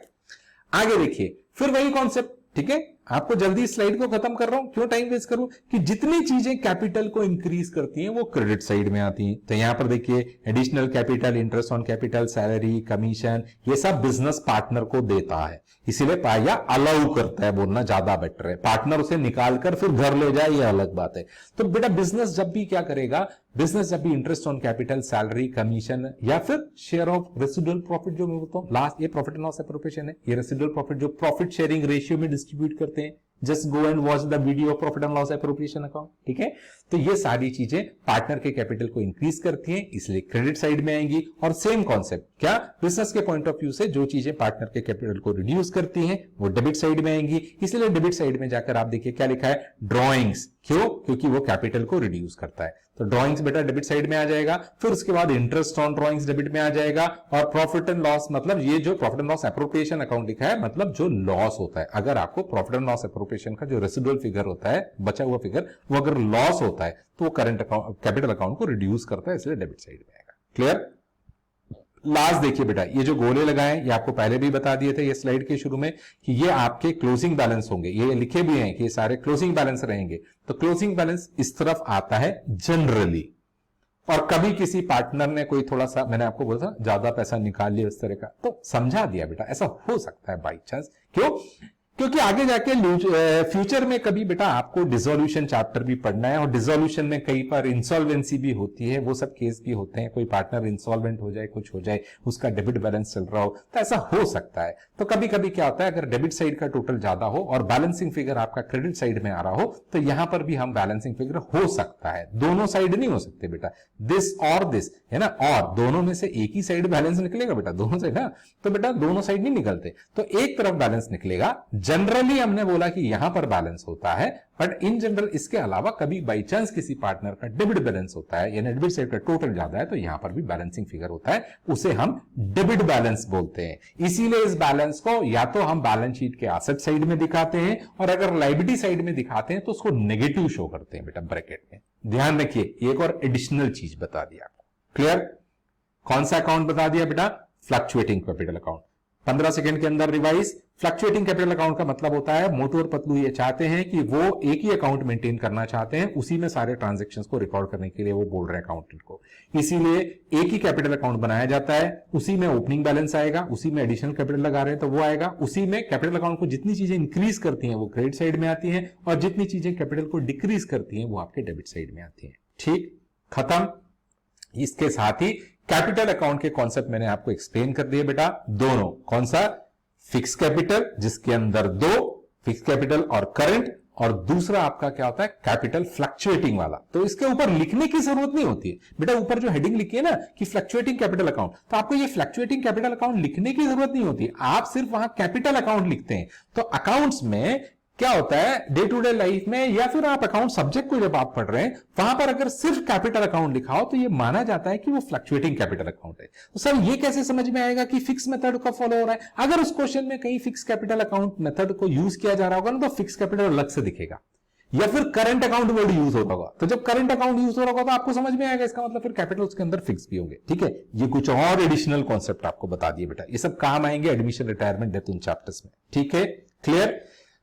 आगे देखिए, फिर वही कॉन्सेप्ट। ठीक है, आपको जल्दी स्लाइड को खत्म कर रहा हूं, क्यों टाइम वेस्ट करूं, कि जितनी चीजें कैपिटल को इंक्रीज करती हैं वो क्रेडिट साइड में आती हैं। तो यहां पर देखिए additional capital, interest on capital, salary, commission, ये सब बिजनेस पार्टनर को देता है, इसीलिए पाया अलाउ करता है बोलना ज्यादा बेटर है। पार्टनर उसे निकाल कर फिर घर ले जाए, ये अलग बात है। तो बेटा बिजनेस जब भी क्या करेगा, बिजनेस जब भी interest on capital, salary, commission या फिर शेयर ऑफ रेसिडुअल प्रॉफिट, जो मैं बोलता हूं लास्ट, ये प्रॉफिट एंड लॉस एप्रोप्रिएशन है, ये रेसिडुअल प्रॉफिट जो प्रॉफिट शेयरिंग रेशियो में डिस्ट्रीब्यूट करते हैं, just go and watch the video of profit and loss appropriation account. ठीक है, तो ये सारी चीजें पार्टनर के कैपिटल को इंक्रीज करती हैं, इसलिए क्रेडिट साइड में आएंगी। और सेम कॉन्सेप्ट क्या, बिजनेस के पॉइंट ऑफ व्यू से जो चीजें पार्टनर के कैपिटल को रिड्यूस करती हैं वो डेबिट साइड में आएंगी, इसलिए डेबिट साइड में जाकर आप देखिए क्या लिखा है, ड्रॉइंग्स। क्यों? क्योंकि वो कैपिटल को रिड्यूस करता है, तो ड्रॉइंग्स बेटा डेबिट साइड में आ जाएगा। फिर उसके बाद इंटरेस्ट ऑन ड्रॉइंग्स डेबिट में आ जाएगा, और प्रॉफिट एंड लॉस, मतलब ये जो profit and loss appropriation account लिखा है, मतलब जो लॉस होता है, अगर आपको प्रॉफिट एंड लॉस एप्रोप्रिएशन का जो रेसिडुअल फिगर होता है, बचा हुआ फिगर, वो अगर लॉस होता है तो वो करंट अकाउंट कैपिटल अकाउंट को रिड्यूस करता है, इसलिए डेबिट साइड में आएगा। क्लियर? लास्ट देखिए बेटा, ये जो गोले लगाए ये आपको पहले भी बता दिए थे ये स्लाइड के शुरू में कि ये आपके क्लोजिंग बैलेंस होंगे, ये लिखे भी हैं कि ये सारे क्लोजिंग बैलेंस रहेंगे। तो क्लोजिंग बैलेंस इस तरफ आता है जनरली, और कभी किसी पार्टनर ने कोई थोड़ा सा, मैंने आपको बोला था ज्यादा पैसा निकाल लिया इस तरह का, तो समझा दिया बेटा ऐसा हो सकता है बाई चांस। क्यों? क्योंकि आगे जाके फ्यूचर में कभी बेटा आपको डिसोल्यूशन चैप्टर भी पढ़ना है, और डिसोल्यूशन में कई बार इंसॉल्वेंसी भी होती है, वो सब केस भी होते हैं, कोई पार्टनर इंसॉल्वेंट हो जाए, कुछ हो जाए, उसका डेबिट बैलेंस चल रहा हो, तो ऐसा हो सकता है। तो कभी कभी क्या होता है, अगर डेबिट साइड का टोटल ज्यादा हो और बैलेंसिंग फिगर आपका क्रेडिट साइड में आ रहा हो, तो यहां पर भी हम बैलेंसिंग फिगर हो सकता है। दोनों साइड नहीं हो सकते बेटा, दिस और दिस है ना, और दोनों में से एक ही साइड बैलेंस निकलेगा बेटा, दोनों साइड ना, तो बेटा दोनों साइड नहीं निकलते, तो एक तरफ बैलेंस निकलेगा। जनरली हमने बोला कि यहां पर बैलेंस होता है, बट इन जनरल इसके अलावा कभी बाई चांस किसी पार्टनर का डेबिट बैलेंस होता है, यानी डेबिट साइड का टोटल ज्यादा है, तो यहां पर भी बैलेंसिंग फिगर होता है, उसे हम डेबिट बैलेंस बोलते हैं। इसीलिए इस बैलेंस को या तो हम बैलेंस शीट के एसेट साइड में दिखाते हैं, और अगर लायबिलिटी साइड में दिखाते हैं तो उसको नेगेटिव शो करते हैं बेटा ब्रैकेट में। ध्यान रखिए, एक और एडिशनल चीज बता दिया आपको। क्लियर? कौन सा अकाउंट बता दिया बेटा? Fluctuating capital account. 15 सेकंड के अंदर रिवाइज। फ्लक्चुएटिंग कैपिटल अकाउंट का मतलब होता है, मोटू और पतलू ये चाहते हैं कि वो एक ही अकाउंट मेंटेन करना चाहते हैं, उसी में सारे ट्रांजैक्शंस को रिकॉर्ड करने के लिए वो बोल रहे हैं अकाउंटेंट को। इसीलिए एक ही कैपिटल अकाउंट बनाया जाता है, उसी में ओपनिंग बैलेंस आएगा, उसी में एडिशनल कैपिटल लगा रहे हैं तो वो आएगा, उसी में कैपिटल अकाउंट को जितनी चीजें इंक्रीज करती हैं वो क्रेडिट साइड में आती हैं, और जितनी चीजें कैपिटल को डिक्रीज करती हैं वो आपके डेबिट साइड में आती हैं। ठीक, खत्म। इसके साथ ही कैपिटल अकाउंट के कॉन्सेप्ट मैंने आपको एक्सप्लेन कर दिए बेटा, दोनों। कौन सा? फिक्स कैपिटल, जिसके अंदर दो फिक्स कैपिटल और करंट, और दूसरा आपका क्या होता है? कैपिटल फ्लक्चुएटिंग वाला। तो इसके ऊपर लिखने की जरूरत नहीं होती है बेटा, ऊपर जो हेडिंग लिखी है ना कि फ्लक्चुएटिंग कैपिटल अकाउंट, तो आपको ये फ्लक्चुएटिंग कैपिटल अकाउंट लिखने की जरूरत नहीं होती, आप सिर्फ वहां कैपिटल अकाउंट लिखते हैं। तो अकाउंट्स में क्या होता है, डे टू डे लाइफ में, या फिर आप अकाउंट सब्जेक्ट को जब आप पढ़ रहे हैं वहां पर अगर सिर्फ कैपिटल अकाउंट लिखा हो तो ये माना जाता है कि वो फ्लक्चुएटिंग कैपिटल अकाउंट है। तो सर ये कैसे समझ में आएगा कि फिक्स मेथड का फॉलो हो रहा है? अगर उस क्वेश्चन में कहीं फिक्स कैपिटल अकाउंट मेथड को यूज किया जा रहा होगा ना, तो फिक्स कैपिटल अलग से दिखेगा, या फिर करंट अकाउंट वर्ड यूज हो रहा होगा। तो जब करंट अकाउंट यूज हो रहा होगा तो आपको समझ में आएगा, इसका मतलब फिर कैपिटल उसके अंदर फिक्स भी होंगे। ठीक है, ये कुछ और एडिशनल कॉन्सेप्ट आपको बता दिए बेटा, ये सब काम आएंगे एडमिशन, रिटायरमेंट, डेथ, उन चैप्टर्स में। ठीक है, क्लियर?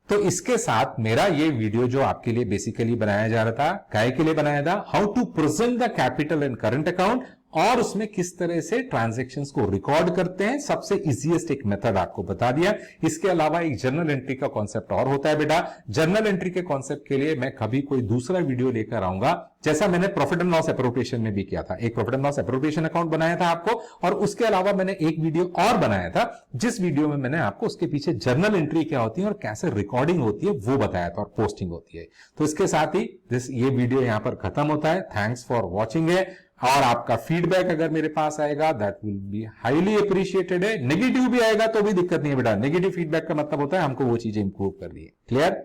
तो इसके साथ मेरा ये वीडियो जो आपके लिए बेसिकली बनाया जा रहा था, काय के लिए बनाया था? How to present the capital and current account, और उसमें किस तरह से ट्रांजैक्शंस को रिकॉर्ड करते हैं, सबसे इजीएस्ट एक मेथड आपको बता दिया। इसके अलावा एक जर्नल एंट्री का कॉन्सेप्ट और होता है बेटा। जर्नल एंट्री के कॉन्सेप्ट के लिए मैं कभी कोई दूसरा वीडियो लेकर आऊंगा, जैसा मैंने प्रॉफिट एंड लॉस एप्रोप्रिएशन में भी किया था। एक profit and loss appropriation account बनाया था आपको, और उसके अलावा मैंने एक वीडियो और बनाया था, जिस वीडियो में मैंने आपको उसके पीछे जर्नल एंट्री क्या होती है और कैसे रिकॉर्डिंग होती है वो बताया था, और पोस्टिंग होती है। तो इसके साथ ही ये वीडियो यहां पर खत्म होता है। थैंक्स फॉर वॉचिंग है, और आपका फीडबैक अगर मेरे पास आएगा that will be highly appreciated है। नेगेटिव भी आएगा तो भी दिक्कत नहीं है बेटा, नेगेटिव फीडबैक का मतलब होता है हमको वो चीजें इंप्रूव करनी है। क्लियर?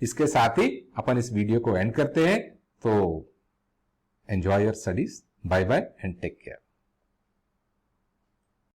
इसके साथ ही अपन इस वीडियो को एंड करते हैं, तो enjoy your studies, bye bye and take care.